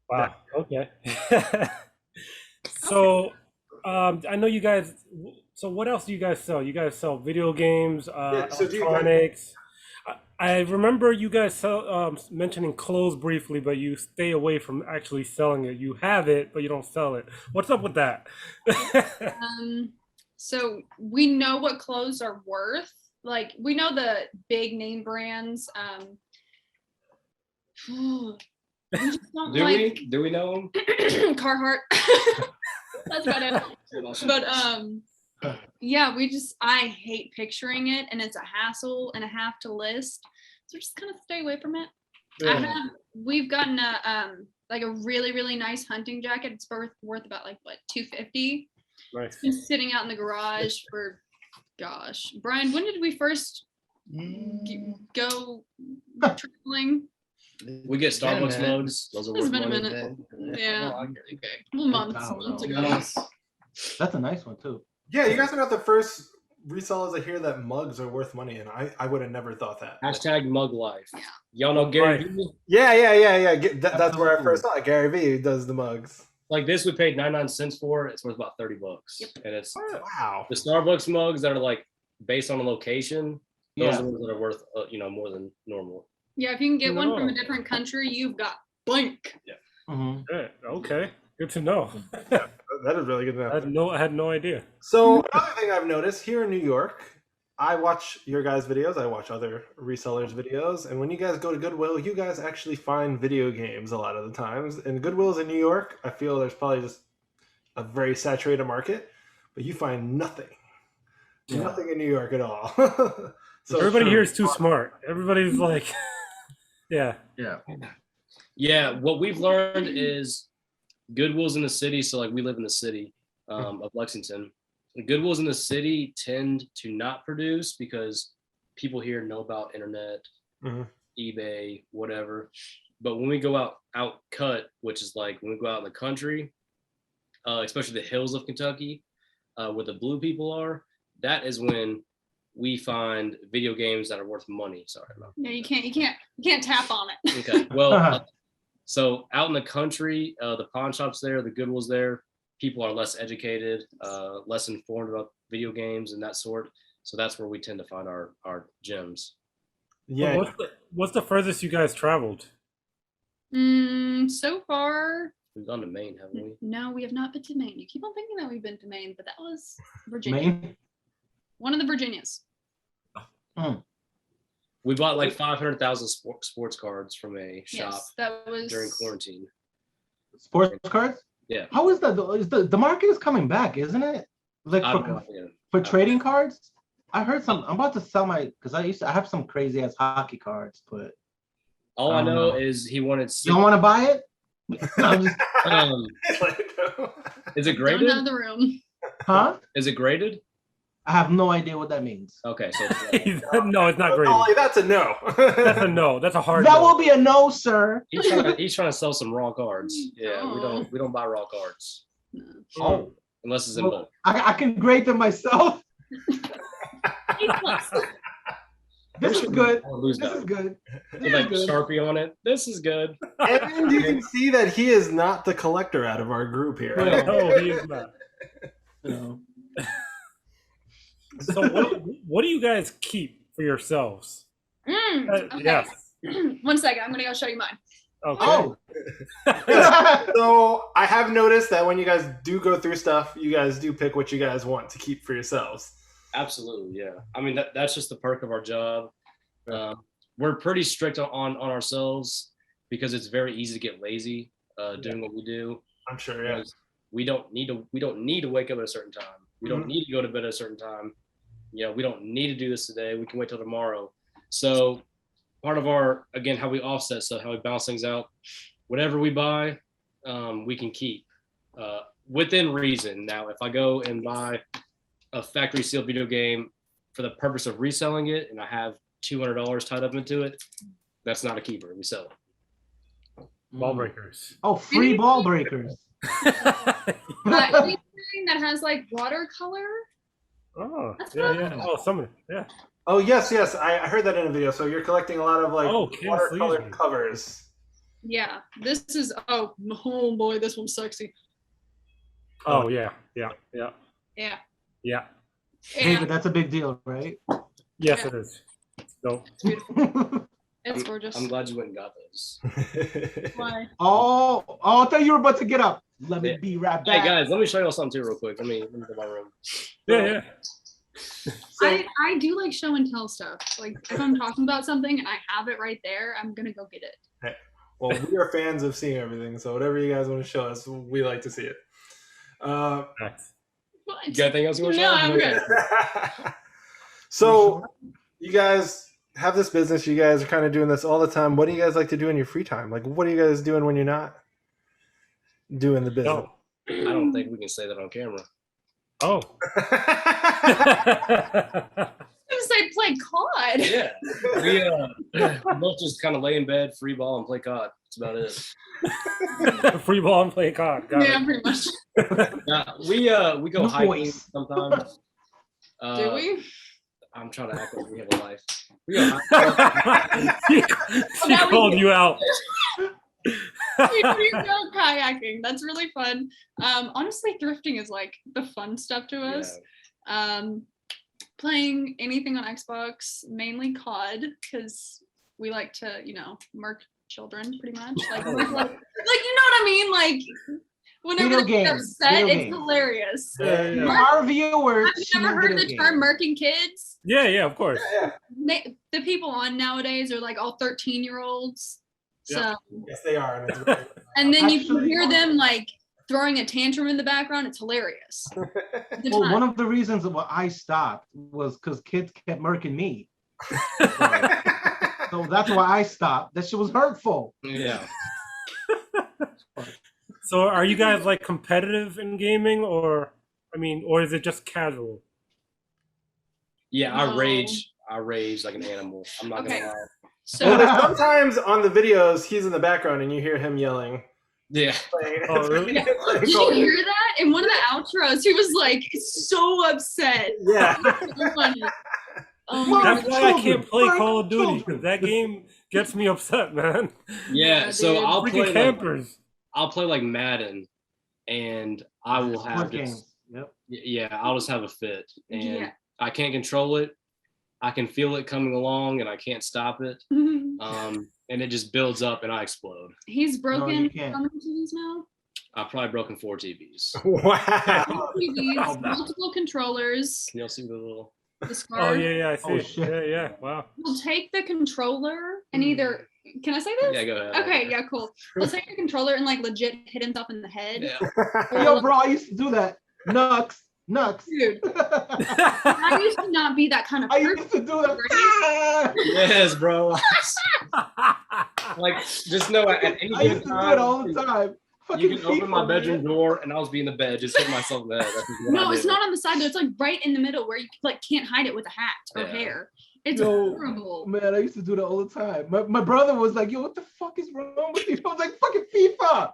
B: wow. Okay. So, I know you guys. So, what else do you guys sell? You guys sell video games,
A: so do you guys-
B: electronics. I remember you guys mentioning clothes briefly, but you stay away from actually selling it. You have it, but you don't sell it. What's up with that?
E: So we know what clothes are worth. Like, we know the big name brands. We just don't
D: Do we know him?
E: Carhartt. That's about it. But yeah, I hate picturing it, and it's a hassle and a half to list. So just kind of stay away from it. We've gotten a like a really, really nice hunting jacket. It's worth about like what, $250.
B: Nice.
E: It's been sitting out in the garage for, gosh, Brian, when did we first go traveling?
D: We get Starbucks mugs. Those are
E: It's
D: worth
E: been a
D: money.
E: minute. Yeah. Okay. Well, months ago.
C: That's a nice one too.
A: Yeah, you guys are not the first resellers I hear that mugs are worth money, and I would have never thought that.
D: Hashtag mug life.
E: Yeah.
D: Y'all know Gary
B: Right.
D: Vee?
A: Yeah. That's where I first saw it. Gary Vee does the mugs.
D: Like this, we paid 99 cents for. It's worth about $30.
E: Yep.
D: And it's
A: Wow.
D: the Starbucks mugs that are like based on a location. Those
C: Yeah.
D: are the ones that are worth more than normal.
E: Yeah, if you can get one from a
B: No.
E: different country, you've got blank.
C: Mm-hmm.
B: Good. Okay. Good to know.
A: That is really good to know.
B: I had no idea.
A: So another thing I've noticed here in New York, I watch your guys' videos. I watch other resellers' videos, and when you guys go to Goodwill, you guys actually find video games a lot of the times. And Goodwill's in New York. I feel there's probably just a very saturated market, but you find nothing in New York at all. So
B: Everybody here is too smart. Everybody's like, yeah.
D: Yeah, what we've learned is Goodwill's in the city. So like we live in the city of Lexington. Goodwills in the city tend to not produce because people here know about internet, eBay, whatever. But when we go out cut, which is like when we go out in the country, especially the hills of Kentucky, where the blue people are, that is when we find video games that are worth money. Sorry about
E: Yeah, you can't tap on it.
D: that. Okay, well, so out in the country, the pawn shops there, the Goodwills there, people are less educated, less informed about video games and that sort. So that's where we tend to find our gems.
A: Yeah.
B: What's the furthest you guys traveled?
E: So far,
D: We've gone to Maine, haven't we?
E: no, we have not been to Maine. You keep on thinking that we've been to Maine, but that was Virginia.
C: Maine?
E: One of the Virginias.
D: We bought like 500,000 sports cards from a shop
E: Yes, that was
D: during quarantine.
C: Sports cards?
D: Yeah.
C: How is that? Is the market is coming back, isn't it? Like
D: I don't know. Yeah.
C: for trading cards? I heard some. I'm about to sell my because I have some crazy ass hockey cards, but
D: All I know is he wanted.
C: you don't want to buy it? No, I'm just,
D: Is it
E: Don't
D: graded?
E: have the room.
C: huh?
D: Is it graded?
C: I have no idea what that means.
D: Okay, so
B: No, it's not great.
A: Ollie, that's a no.
B: That's a no. That's a hard
C: That
B: no.
C: will be a no, sir.
D: he's trying to sell some raw cards. Yeah,
E: Oh.
D: we don't buy raw cards
C: Oh,
D: unless it's in
C: well,
D: bulk.
C: I can grade them myself.
E: A+.
C: This is good.
D: I'll lose
C: This
D: that.
C: is good.
D: With
C: This
D: like
C: is good.
D: Sharpie on it. This is good.
A: And you can see that he is not the collector out of our group here.
B: No, he is not.
C: No.
B: So what do you guys keep for yourselves?
E: Okay.
B: Yes.
E: 1 second, I'm gonna go show you mine.
B: Okay.
C: Oh.
A: So I have noticed that when you guys do go through stuff, you guys do pick what you guys want to keep for yourselves.
D: Absolutely, yeah. I mean, that's just the perk of our job. We're pretty strict on ourselves because it's very easy to get lazy doing what we do.
A: I'm sure, yeah.
D: Because we don't need to wake up at a certain time. We don't need to go to bed at a certain time. You know, we don't need to do this today. We can wait till tomorrow. So part of our, again, how we offset stuff, how we balance things out, whatever we buy, we can keep within reason. Now, if I go and buy a factory sealed video game for the purpose of reselling it and I have $200 tied up into it, that's not a keeper. We sell it.
B: Ball breakers.
C: Oh, free ball breakers.
E: Anything that has like watercolor.
B: Oh,
E: That's
B: yeah,
E: fun.
B: yeah. Oh, some, yeah.
A: Oh, yes. I heard that in a video. So you're collecting a lot of like
B: Okay,
A: watercolor
B: sleazy.
A: covers.
E: Yeah, this is oh boy, this one's sexy.
B: Oh, yeah.
E: Yeah.
B: Yeah.
C: David, that's a big deal, right?
B: Yes,
E: Yeah.
B: it is. So,
E: It's beautiful. It's gorgeous.
D: I'm glad you went and got those.
E: Why?
C: Oh, I thought you were about to get up. Let me
D: Yeah.
C: be right
D: Hey
C: back.
D: guys, let me show you all something too real quick. Let me go to my room.
B: yeah.
E: I do like show and tell stuff. Like if I'm talking about something and I have it right there, I'm gonna go get it.
A: Well, we are fans of seeing everything. So whatever you guys want to show us, we like to see it.
B: Nice.
E: What?
D: You got anything else you want to
E: No,
D: show?
E: I'm good.
A: So you guys have this business. You guys are kind of doing this all the time. What do you guys like to do in your free time? Like, what are you guys doing when you're not doing the business?
B: No.
D: I don't think we can say that on camera.
B: Oh.
E: I was gonna say play COD.
D: Yeah, we both just kind of lay in bed, free ball, and play COD. That's about it.
B: Free ball and play COD. Got
E: Yeah,
B: it.
E: pretty much.
D: We go
C: No
D: hiking
C: voice.
D: sometimes.
E: Do we?
D: I'm trying to act like we have a life. We go hiking.
B: she
E: Now we
B: called
E: do.
B: you out.
E: We go kayaking. That's really fun. Honestly, thrifting is like the fun stuff to us. Playing anything on Xbox, mainly COD, because we like to, murk children pretty much. Like you know what I mean? Like whenever
C: Video
E: they get
C: games,
E: upset,
C: video
E: it's
C: games.
E: hilarious.
B: Yeah.
C: For our viewers,
E: Have you ever heard the term murking kids?
B: Yeah, of course.
E: The people on nowadays are like all 13-year-olds. So
B: Yeah.
A: Yes, they are. And, it's really
E: and then you can
C: Actually-
E: hear them like throwing a tantrum in the background. It's hilarious. Good
C: Well,
E: time.
C: one of the reasons why I stopped was because kids kept murking me. So that's why I stopped. That shit was hurtful.
D: Yeah.
B: So are you guys like competitive in gaming or is it just casual?
D: Yeah,
E: No.
D: I rage like an animal. I'm not
E: Okay.
D: gonna lie.
E: So
A: sometimes on the videos, he's in the background and you hear him yelling.
D: Yeah.
B: Oh, really?
E: did you hear that? In one of the outros, he was like so upset.
A: Yeah.
E: So funny. Oh my
B: That's
E: God.
B: why I can't play
C: Children,
B: Call of Duty,
C: children.
B: because that game gets me upset, man.
D: Yeah. So
E: dude.
D: I'll
B: Freaking
D: play like,
B: campers.
D: I'll play like Madden, and I will have
C: Sport
D: just,
C: games. Yep.
D: yeah, I'll just have a fit, and
E: Yeah.
D: I can't control it. I can feel it coming along, and I can't stop it. And it just builds up, and I explode.
E: He's broken
C: you can't.
E: how many TVs now?
D: I've probably broken 4 TVs.
A: Wow.
E: TVs, multiple controllers.
D: Can y'all see the little?
E: The
B: Oh
E: scar.
B: yeah, I see.
C: Oh, shit.
B: Yeah. Wow.
E: We'll take the controller and either. Can I say this?
D: Yeah, go ahead.
E: Okay, yeah, cool. We'll take the controller and like legit hit himself in the head.
D: Yeah.
C: Yo, bro, I used to do that. Nux.
E: Dude, I used to not be that kind of
C: I
E: person.
C: used to do that.
D: Yes, bro. Like, just know at any
C: I
D: given
C: used to do
D: time,
C: it all the time.
D: you
C: Fucking
D: can open my
C: FIFA,
D: bedroom
C: man.
D: door, and I'll be in the bed, just hit myself in the head. That's just what
E: No,
D: I
E: it's
D: do.
E: not on the side though. It's like right in the middle where you like can't hide it with a hat or
D: Yeah.
E: hair. It's
C: Yo,
E: horrible.
C: Man, I used to do that all the time. My brother was like, yo, what the fuck is wrong with you? I was like, fucking FIFA.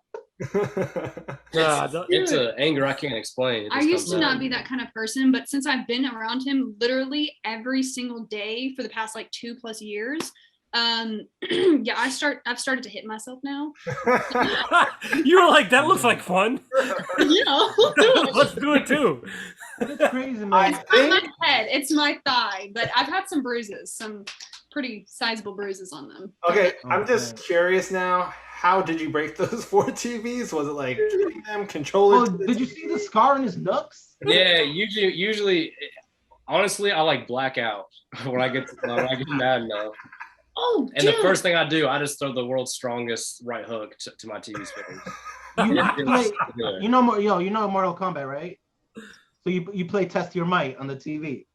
D: It's an anger I can't explain. It
E: I
D: just
E: used to
D: comes
E: not
D: out.
E: be that kind of person, but since I've been around him literally every single day for the past like 2+ years, yeah, I've started to hit myself now.
B: You were like, that looks like fun.
E: You know, we'll do it.
B: Let's do it too.
C: That's crazy, man.
A: I
E: It's not
A: think
E: my head, it's my thigh, but I've had some bruises, some pretty sizable bruises on them.
A: okay,
C: Oh,
A: I'm just
C: man.
A: curious now. How did you break those 4 TVs? Was it like hitting them, controller?
C: Oh,
A: to the
C: did you see the scar in his nuts?
D: Yeah, usually, honestly, I like black out when I get mad enough.
E: Oh,
D: And
E: dude.
D: the first thing I do, I just throw the world's strongest right hook to my TV's face.
C: You
D: It feels
C: play,
D: good.
C: you know Mortal Kombat, right? So you play Test Your Might on the TV.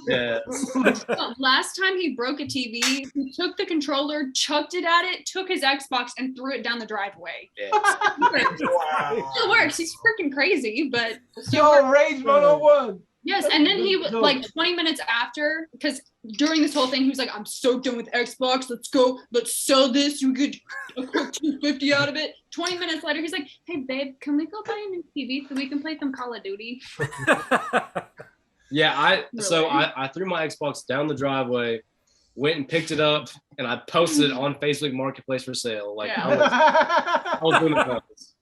D: Yes.
E: Last time he broke a TV, he took the controller, chucked it at it, took his Xbox, and threw it down the driveway.
D: Yeah.
A: Wow.
E: Still works. He's freaking crazy, but still
C: Yo,
E: works.
C: Rage 101.
E: Yes, and then he
C: That's dope.
E: like 20 minutes after, because during this whole thing, he was like, "I'm so done with Xbox. Let's go. Let's sell this. You get a quick $250 out of it." 20 minutes later, he's like, "Hey babe, can we go buy a new TV so we can play some Call of Duty?"
D: Yeah,
E: Really?
D: I threw my Xbox down the driveway, went and picked it up, and I posted it on Facebook Marketplace for sale. Like
E: Yeah.
D: I was doing the most.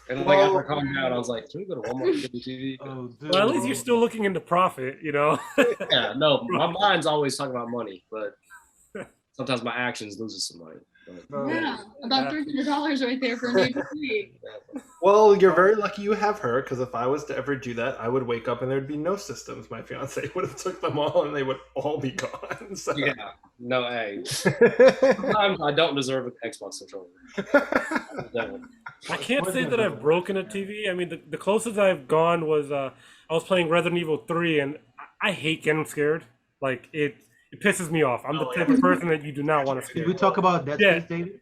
D: And like
A: Well-
D: after I calmed down, I was like, "Can we go to Walmart and get the TV?"
C: Oh, dude.
B: Well, at least you're still looking into profit, you know.
D: Yeah, no, my mind's always talking about money, but sometimes my actions loses some money. But,
E: Yeah, about $300 right there for a new TV.
A: Well, you're very lucky you have her, because if I was to ever do that, I would wake up and there'd be no systems. My fiance would have took them all, and they would all be gone. So.
D: yeah, no, hey, sometimes I don't deserve an Xbox controller. Definitely.
B: I can't say that I've broken a TV. I mean, the closest I've gone was I was playing Resident Evil 3, and I hate getting scared. Like it pisses me off. I'm the type of person that you do not want to scare.
C: Should we talk about Dead
B: Yeah.
C: Space, David?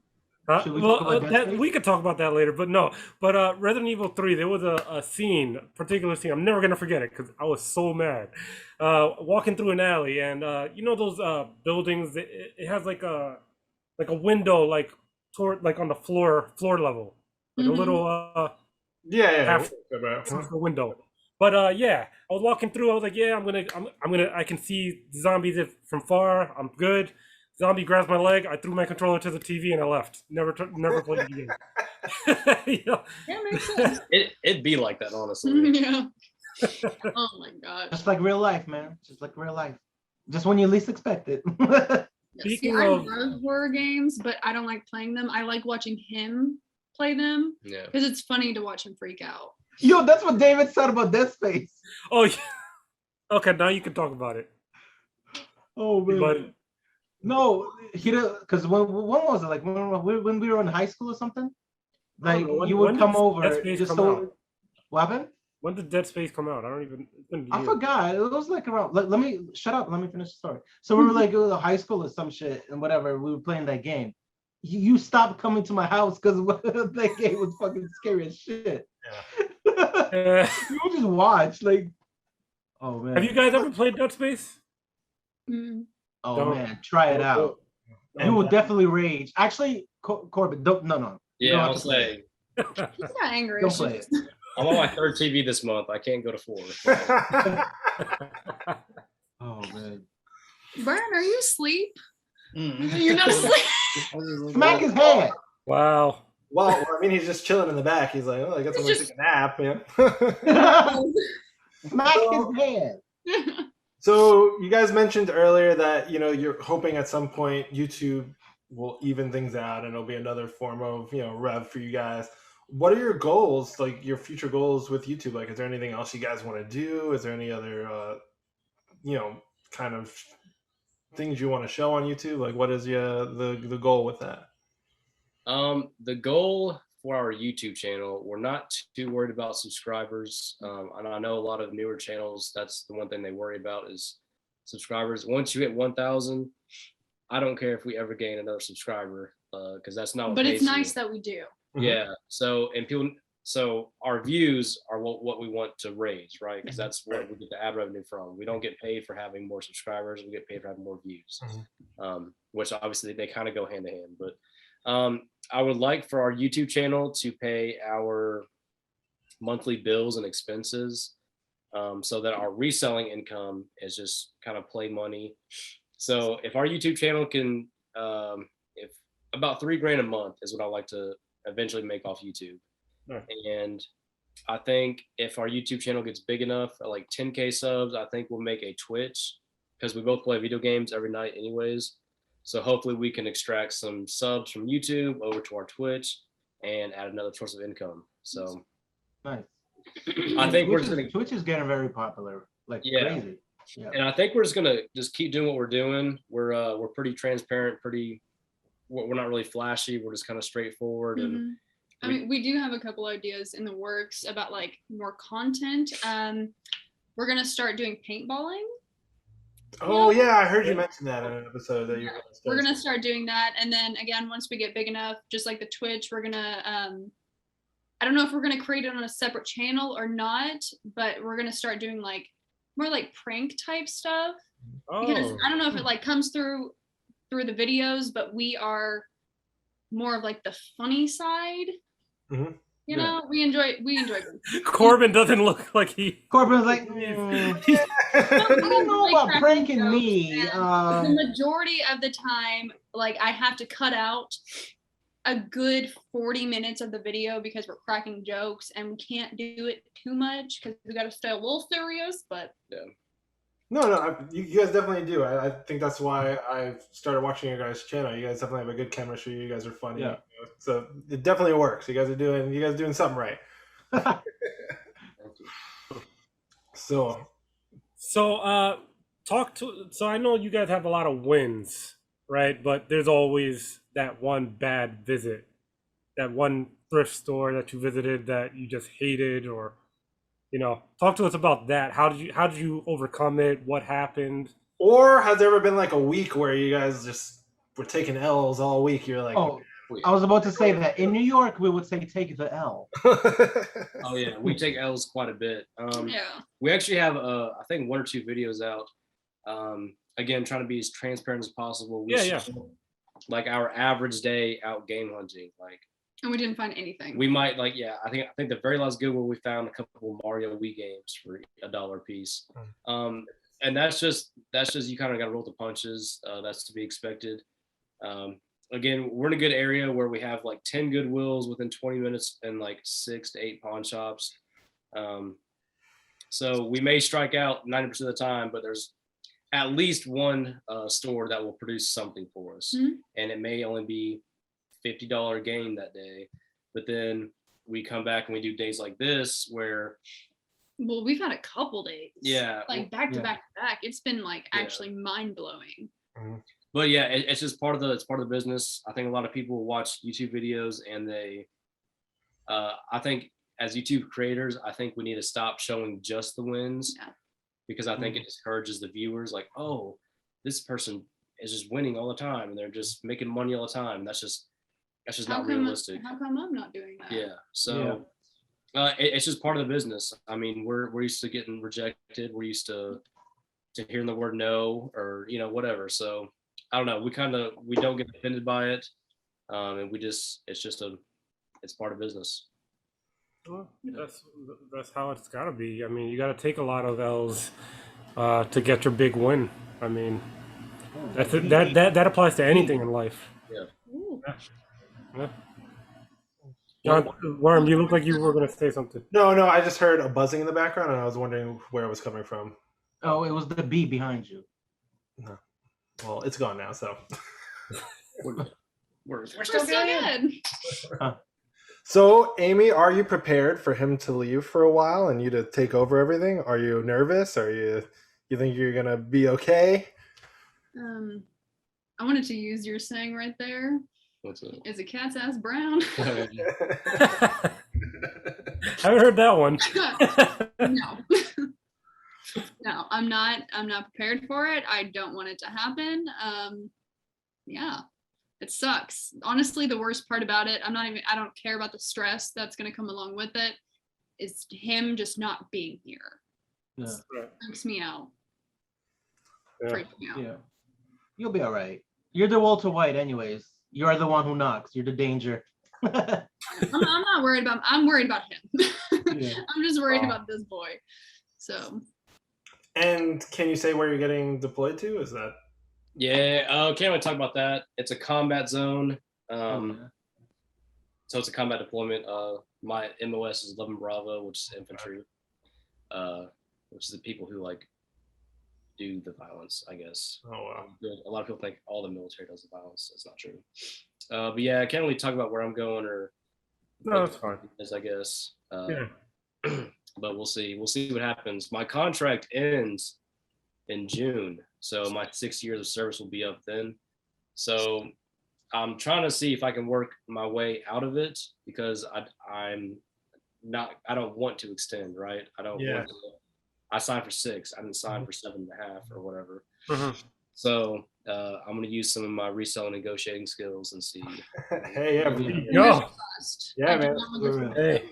B: Huh?
C: Should we
B: Well,
C: talk about Dead Space?
B: we could talk about that later, but no. But Resident Evil 3, there was a scene, particular scene. I'm never gonna forget it because I was so mad. Walking through an alley, and you know those buildings. It has like a window, like toward like on the floor level, like
E: Mhm.
B: a little
A: Yeah.
B: half
A: About-
B: the window. But yeah, I was walking through. I was like, yeah, I'm gonna. I can see zombies from far. I'm good. Zombie grabs my leg. I threw my controller to the TV and I left. Never played it again. You know?
E: Yeah, makes sense.
D: It'd be like that, honestly.
E: Yeah. Oh my gosh.
C: Just like real life, man. Just like real life. Just when you least expect it.
E: Yeah,
B: Speaking
E: I
B: of-
E: love horror games, but I don't like playing them. I like watching him play them
D: Yeah.
E: because it's funny to watch him freak out.
C: Yo, that's what David said about Dead Space.
B: Oh yeah. Okay, now you can talk about it.
C: Oh man.
B: But
C: No, he because when was it? Like when we were in high school or something? Like
B: know.
C: you
B: When
C: would come
B: did
C: over
B: Dead Space
C: just
B: come
C: so.
B: out?
C: What happened?
B: when did Dead Space come out? I don't even. It's been
C: I
B: years.
C: forgot. It was like around. Let me shut up. Let me finish the story. So we were like in high school or some shit and whatever. We were playing that game. You stopped coming to my house because that game was fucking scary as shit.
B: Uh,
C: You would just watch like. Oh man.
B: have you guys ever played Dead Space?
E: Mm.
C: Oh
B: Don't-
C: man, try it out. You will definitely rage. Actually, Corbin, don't. No. You don't
D: Yeah,
C: have
D: I'll
C: to play
D: say
E: He's got anger
C: Don't
E: issues.
C: play it.
D: I'm on my 3rd TV this month. I can't go to 4.
C: Oh man.
E: Brian, are you asleep?
C: Mm-hmm.
E: You're not asleep.
C: Smack his head.
B: Wow.
A: Well, I mean, he's just chilling in the back. He's like, oh, I guess I'm
E: He's
A: gonna take a nap. Yeah.
C: Smack his hand.
A: So you guys mentioned earlier that you're hoping at some point YouTube will even things out and it'll be another form of rev for you guys. What are your goals, like your future goals with YouTube? Like, is there anything else you guys want to do? Is there any other kind of things you want to show on YouTube? Like, what is the goal with that?
D: The goal for our YouTube channel, we're not too worried about subscribers. And I know a lot of newer channels, that's the one thing they worry about is subscribers. Once you hit 1,000, I don't care if we ever gain another subscriber, because that's not what
E: But it's
D: pays
E: nice
D: you.
E: that we do.
D: Yeah. So our views are what we want to raise, right? Because that's where we get the ad revenue from. We don't get paid for having more subscribers. We get paid for having more views, which obviously they kind of go hand in hand. But I would like for our YouTube channel to pay our monthly bills and expenses, so that our reselling income is just kind of play money. So if our YouTube channel can, if about $3,000 a month is what I like to eventually make off YouTube.
A: Right.
D: And I think if our YouTube channel gets big enough, at like 10K subs, I think we'll make a Twitch, because we both play video games every night anyways. So hopefully we can extract some subs from YouTube over to our Twitch and add another source of income. So
C: Nice.
D: I think we're just gonna,
C: Twitch is getting very popular, like crazy. Yeah.
D: and I think we're just gonna keep doing what we're doing. We're pretty transparent, we're not really flashy. We're just kind of straightforward. And
E: I mean, we do have a couple ideas in the works about like more content. We're gonna start doing paintballing.
A: Oh yeah, I heard you mention that in an episode that
E: we're gonna start doing that, and then again, once we get big enough, just like the Twitch, we're gonna I don't know if we're gonna create it on a separate channel or not, but we're gonna start doing like more like prank type stuff. Because I don't know if it like comes through the videos, but we are more of like the funny side. You know, we enjoy them.
B: Corbin doesn't look like he.
C: Corbin's like, I don't know about pranking me.
E: The majority of the time, like I have to cut out a good 40 minutes of the video because we're cracking jokes, and we can't do it too much because we got to stay a little serious. But
D: yeah.
A: No, you guys definitely do. I think that's why I started watching your guys' channel. You guys definitely have a good chemistry. You guys are funny.
C: Yeah.
A: So it definitely works. You guys are doing something right. So
B: I know you guys have a lot of wins, right? But there's always that one bad visit, that one thrift store that you visited that you just hated, or talk to us about that. How did you overcome it? What happened?
A: Or has there ever been like a week where you guys just were taking L's all week? You're like,
C: oh, I was about to say that in New York we would say take the L.
D: Oh yeah, we take L's quite a bit. We actually have I think 1 or 2 videos out. Again, trying to be as transparent as possible. Like our average day out game hunting,
E: and we didn't find anything.
D: We might I think the very last Goodwill we found a couple of Mario Wii games for $1 a piece. And that's just you kind of got to roll the punches. That's to be expected. Again, we're in a good area where we have like 10 Goodwills within 20 minutes and like 6 to 8 pawn shops. So we may strike out 90% of the time, but there's at least one store that will produce something for us. And it may only be $50 gain that day, but then we come back and we do days like this where
E: we've had a couple days, like back to back to back. It's been like actually mind-blowing.
D: But yeah, it's just part of the business. I think a lot of people watch YouTube videos and they I think as YouTube creators, I think we need to stop showing just the wins, because I think it discourages the viewers, like, oh, this person is just winning all the time and they're just making money all the time. That's just not realistic.
E: How come I'm not doing that?
D: Yeah. So it's just part of the business. I mean, we're used to getting rejected. We're used to hearing the word no, or whatever. So I don't know. We don't get offended by it, and it's part of business.
B: Well, that's how it's got to be. I mean, you got to take a lot of L's to get your big win. I mean, that applies to anything in life.
D: Yeah.
B: Yeah. Worm, you look like you were gonna say something.
A: No, I just heard a buzzing in the background, and I was wondering where it was coming from.
C: Oh, it was the bee behind you.
A: No. Well, it's gone now, so.
D: We're
E: We're still good.
A: So, Amy, are you prepared for him to leave for a while and you to take over everything? Are you nervous? Are you think you're gonna be okay?
E: I wanted to use your saying right there.
D: What's it?
E: Is a cat's ass brown?
B: I haven't heard that one.
E: No. No, I'm not prepared for it. I don't want it to happen. Yeah. It sucks. Honestly, the worst part about it, I don't care about the stress that's going to come along with it. Is him just not being here.
C: Yeah.
E: Freaks me out.
A: Yeah.
E: Freaks me out.
C: Yeah. You'll be all right. You're the Walter White anyways. You're the one who knocks. You're the danger.
E: I'm not worried about I'm worried about him.
C: Yeah.
E: I'm just worried about this boy. So.
A: And can you say where you're getting deployed to? Is that?
D: Yeah, can't really talk about that. It's a combat zone. So it's a combat deployment. My MOS is 11 Bravo, which is infantry, which is the people who like do the violence, I guess.
A: Oh wow.
D: A lot of people think all the military does the violence. That's not true. But yeah, I can't really talk about where I'm going or.
A: No, that's fine.
D: I guess.
A: Yeah.
D: But we'll see. We'll see what happens. My contract ends in June, so my 6 years of service will be up then. So I'm trying to see if I can work my way out of it because I don't want to extend, right? I don't want to. I signed for 6. I didn't sign for 7.5 or whatever. So I'm going to use some of my reselling negotiating skills and see.
A: Hey, yeah,
B: Yo.
A: Yeah, man. Hey.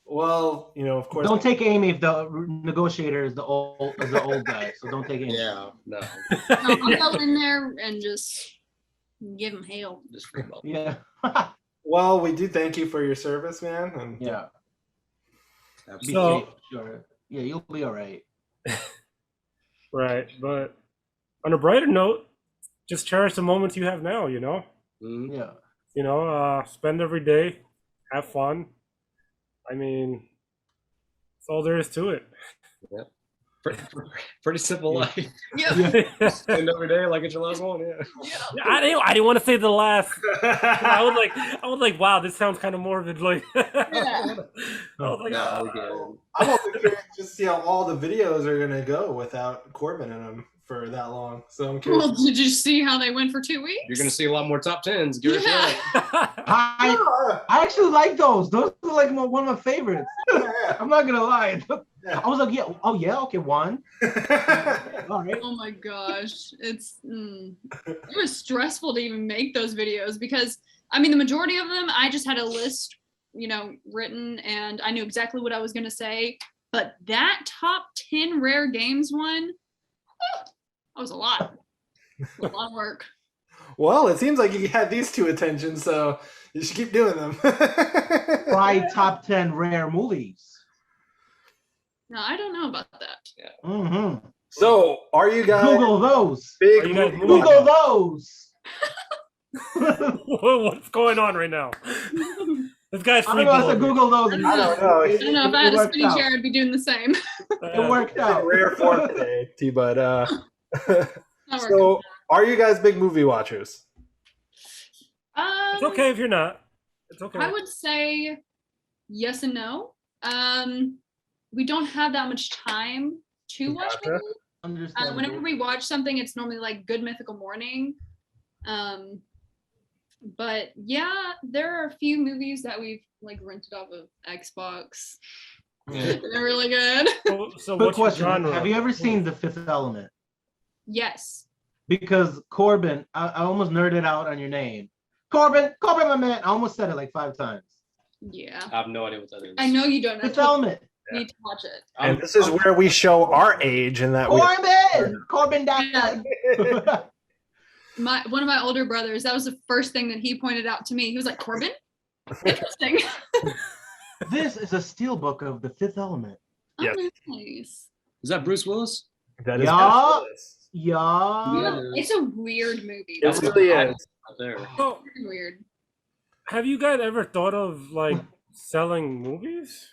A: Well, of course.
C: Don't take Amy if the negotiator is the old guy. So don't take Amy.
D: Yeah, no.
E: I'll go in there and just give him hell.
D: Just free ball.
C: Yeah.
A: Well, we do thank you for your service, man. And
C: Yeah. Be
B: So-
C: safe, sure. Yeah, you'll be all right.
B: Right, but on a brighter note, just cherish the moments you have now.
D: Mhm.
C: Yeah.
B: Spend every day, have fun. I mean, that's all there is to it.
D: Pretty simple life.
E: Yeah.
D: Spend every day like it's your last one. Yeah.
B: I didn't want to say the last. I was like, wow, this sounds kind of morbid. Like, I was like,
A: I'm also curious to see how all the videos are gonna go without Korbin in them for that long. So I'm curious.
E: Well, did you see how they went for 2 weeks?
D: You're gonna see a lot more top 10s. Give it a shot.
C: I actually like those. Those are like one of my favorites. I'm not gonna lie. I was like, yeah. Oh yeah. Okay, one. All right.
E: Oh my gosh, it was stressful to even make those videos because the majority of them I just had a list, written and I knew exactly what I was gonna say. But that top 10 rare games one, that was a lot of work.
A: Well, it seems like you had these two attentions, so you should keep doing them.
C: Try top 10 rare movies.
E: No, I don't know about that.
D: Yeah.
C: Mm-hmm.
A: So, are you guys
C: Google those?
A: big
B: Are you guys
A: movie-
C: Google those.
B: What's going on right now? This guy's
C: I
B: free
C: don't know. I said
B: balling.
C: Google those.
E: I don't
A: know.
E: I don't know if I had a
C: worked
E: spinning
C: out.
E: chair, I'd be doing the same.
C: It worked out.
A: rare forte, but
E: Not working.
A: so are you guys big movie watchers?
B: It's okay if you're not. It's okay.
E: I would say yes and no. We don't have that much time to watch
A: Gotcha.
E: movies.
C: Understand.
E: Whenever we watch something, it's normally like Good Mythical Morning. But yeah, there are a few movies that we've like rented off of Xbox.
C: Yeah.
E: They're really good.
B: So
C: Quick
B: what's your
C: question:
B: genre?
C: have you ever seen The Fifth Element?
E: Yes.
C: Because Korbin, I almost nerded out on your name. Korbin, my man. I almost said it like 5 times.
E: Yeah.
D: I have no idea what that is.
E: I know you don't.
C: Fifth
E: I
C: Element.
E: need to watch it.
A: And this is where we show our age in that we
C: Korbin, dad.
E: One of my older brothers, that was the first thing that he pointed out to me. He was like, Korbin? Interesting.
C: This is a steelbook of The Fifth Element.
A: Yes.
E: Oh, nice.
D: Is that Bruce Willis?
A: that is
C: Yeah.
A: Bruce
C: Yeah.
D: Yeah.
E: It's a weird movie.
A: Willis. It really is.
D: Right there.
B: So,
E: Very weird.
B: Have you guys ever thought of like selling movies?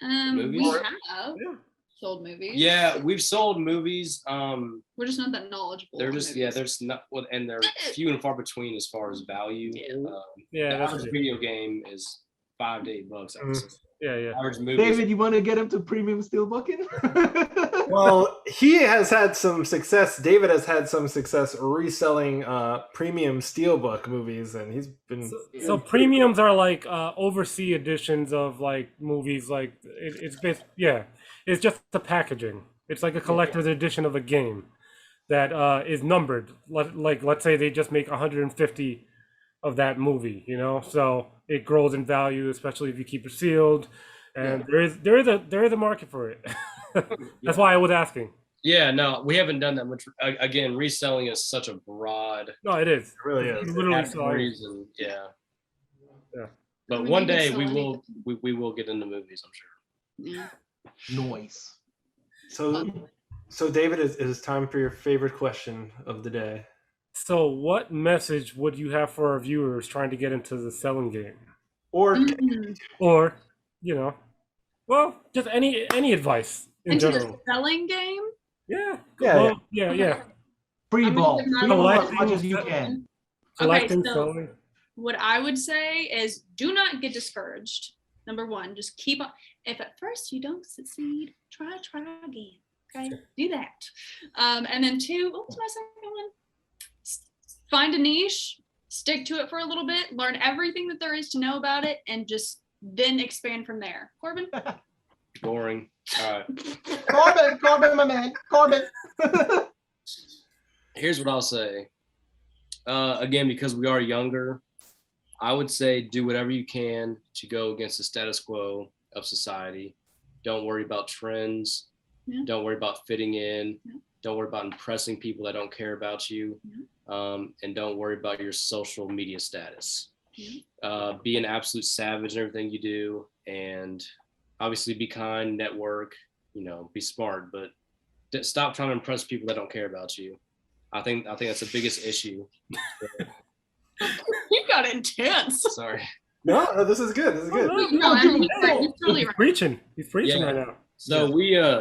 E: We
D: Movies?
E: have
B: Yeah.
E: sold movies.
D: Yeah, we've sold movies.
E: We're just not that knowledgeable.
D: They're
E: on
D: just
E: movies.
D: there's not well, and they're few and far between as far as value.
B: Yeah,
D: The
B: that's
D: average
B: true.
D: video game is $5 to $8. I would say.
B: Yeah.
D: Average movie.
C: David, you want to get him to premium steelbooking?
A: Well, he has had some success. David has had some success reselling premium Steelbook movies, and he's been.
B: So premiums are like overseas editions of like movies. Like it's based. Yeah, it's just the packaging. It's like a collector's edition of a game that is numbered. Like let's say they just make 150 of that movie. You know, so it grows in value, especially if you keep it sealed. And there is a market for it. That's why I was asking.
D: Yeah, no, we haven't done that much. Again, reselling is such a broad
B: No, it is.
A: It really is.
B: You literally sell it.
D: categories, and yeah.
B: Yeah.
D: But
E: I mean,
D: one
E: you can
D: day
E: sell
D: we
E: anything.
D: will we will get into movies, I'm sure.
E: Yeah.
C: Noise.
A: So David, it is time for your favorite question of the day.
B: So, what message would you have for our viewers trying to get into the selling game,
A: Or
E: Mhm.
B: or well, just any advice in
E: Into
B: general?
E: the selling game.
B: Yeah,
A: Yeah,
B: well, yeah.
C: Free
E: I'm
C: ball.
E: gonna give my
C: Free ball as
B: Collecting
C: much as you
B: stuff.
C: can.
B: Collecting,
E: so
B: selling.
E: what I would say is do not get discouraged. Number one, just keep on. If at first you don't succeed, try again. Okay, do that. And then two, what was my second one? Find a niche, stick to it for a little bit, learn everything that there is to know about it, and just then expand from there. Corbin?
D: Boring. All right.
C: Corbin, my man. Corbin.
D: Here's what I'll say. Again, because we are younger, I would say do whatever you can to go against the status quo of society. Don't worry about trends.
E: Yeah.
D: Don't worry about fitting in.
E: Yeah.
D: Don't worry about impressing people that don't care about you. And don't worry about your social media status. Be an absolute savage in everything you do, and obviously be kind, network, be smart, but stop trying to impress people that don't care about you. I think that's the biggest issue.
E: You got intense.
D: Sorry.
A: no, this is good. This is good.
E: No, I mean, you're totally
B: He's
E: right.
B: preaching. He's preaching
D: Yeah.
B: right now.
D: So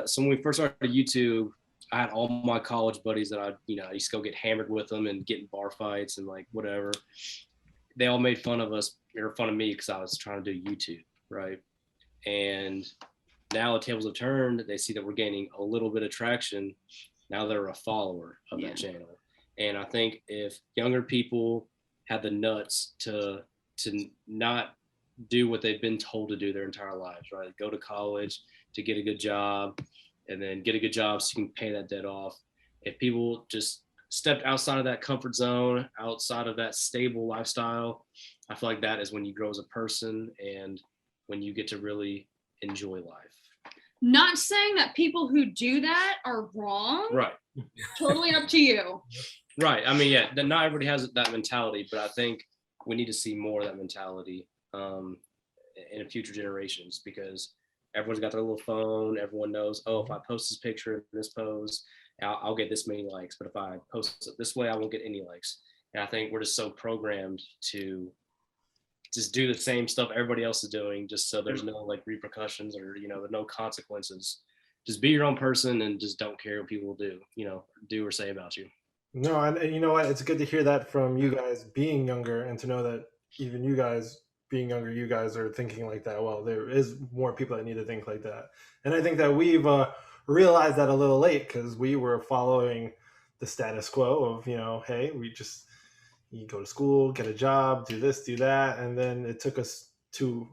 D: so when we first started YouTube, I had all my college buddies that I used to go get hammered with them and get in bar fights and like whatever. They all made fun of us or fun of me because I was trying to do YouTube, right? And now the tables have turned. They see that we're gaining a little bit of traction. Now they're a follower of that channel. And I think if younger people had the nuts to not do what they've been told to do their entire lives, right? Go to college to get a good job and then get a good job so you can pay that debt off. If people just stepped outside of that comfort zone, outside of that stable lifestyle, I feel like that is when you grow as a person and when you get to really enjoy life.
E: Not saying that people who do that are wrong.
D: Right.
E: Totally up to you.
D: Right. I mean, yeah, not everybody has that mentality, but I think we need to see more of that mentality in future generations because everyone's got their little phone. Everyone knows, oh, if I post this picture in this pose, I'll get this many likes. But if I post it this way, I won't get any likes. And I think we're just so programmed to just do the same stuff everybody else is doing, just so there's no like repercussions or no consequences. Just be your own person and just don't care what people do or say about you.
A: No, and you know what? It's good to hear that from you guys being younger and to know that even you guys being younger, you guys are thinking like that. Well, there is more people that need to think like that. And I think that we've realized that a little late because we were following the status quo of, hey, you go to school, get a job, do this, do that. And then it took us to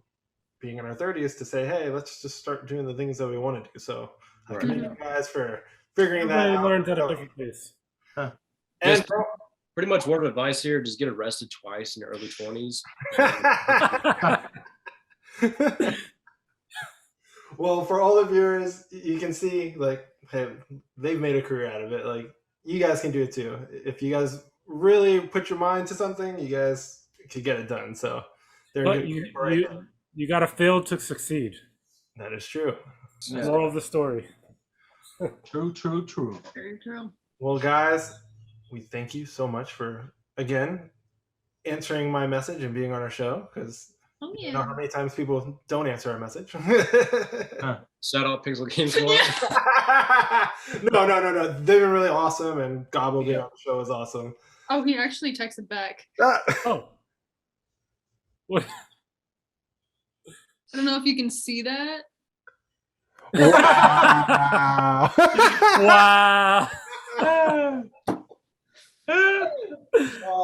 A: being in our 30s to say, hey, let's just start doing the things that we want to do. So I commend you guys for figuring that out.
B: Learned at a quick pace.
A: And
D: pretty much word of advice here, just get arrested twice in your early 20s.
A: Well, for all the viewers, you can see, like, hey, they've made a career out of it. Like, you guys can do it too. If you guys really put your mind to something, you guys could get it done. So,
B: but you got to fail to succeed.
A: That is true.
B: Moral of the story.
C: True.
E: Very true.
A: Well, guys, we thank you so much for, again, answering my message and being on our show, because
E: Oh
A: you know how
E: yeah.
A: many times people don't answer our message.
D: Shout out Pixel Games Club.
A: No. They've been really awesome, and Gobble being on the show is awesome.
E: Oh, he actually texted back.
B: Oh. What?
E: I don't know if you can see that.
A: Wow.
B: Wow.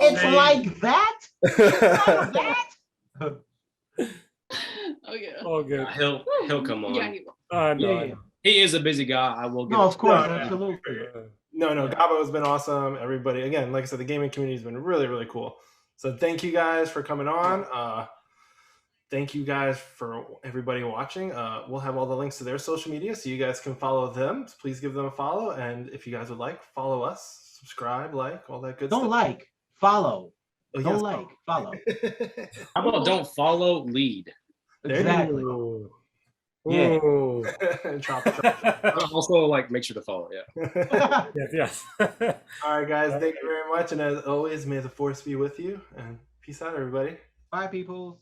C: It's like that? Like that?
E: Oh yeah.
B: Oh, good.
D: He'll come on.
E: Yeah, he will.
B: No.
C: Yeah.
D: He is a busy guy. I will give
C: No,
D: it
C: of
D: to
C: course,
A: No, yeah.
C: absolutely.
A: No,
C: Yeah.
A: Gabo has been awesome. Everybody, again, like I said, the gaming community has been really, really cool. So thank you guys for coming on. Thank you guys for everybody watching. We'll have all the links to their social media so you guys can follow them. Please give them a follow. And if you guys would like, follow us, subscribe, like, all that good stuff.
C: Don't like, follow.
A: Oh,
C: Don't
A: yes.
C: like, follow.
D: How about don't follow, lead?
A: There you
C: Exactly.
B: Ooh.
C: Yeah.
B: Ooh.
A: And chop.
D: Also, like, make sure to follow. Yeah.
B: Yes.
A: All right, guys. Thank you very much. And as always, may the force be with you. And peace out, everybody.
C: Bye, people.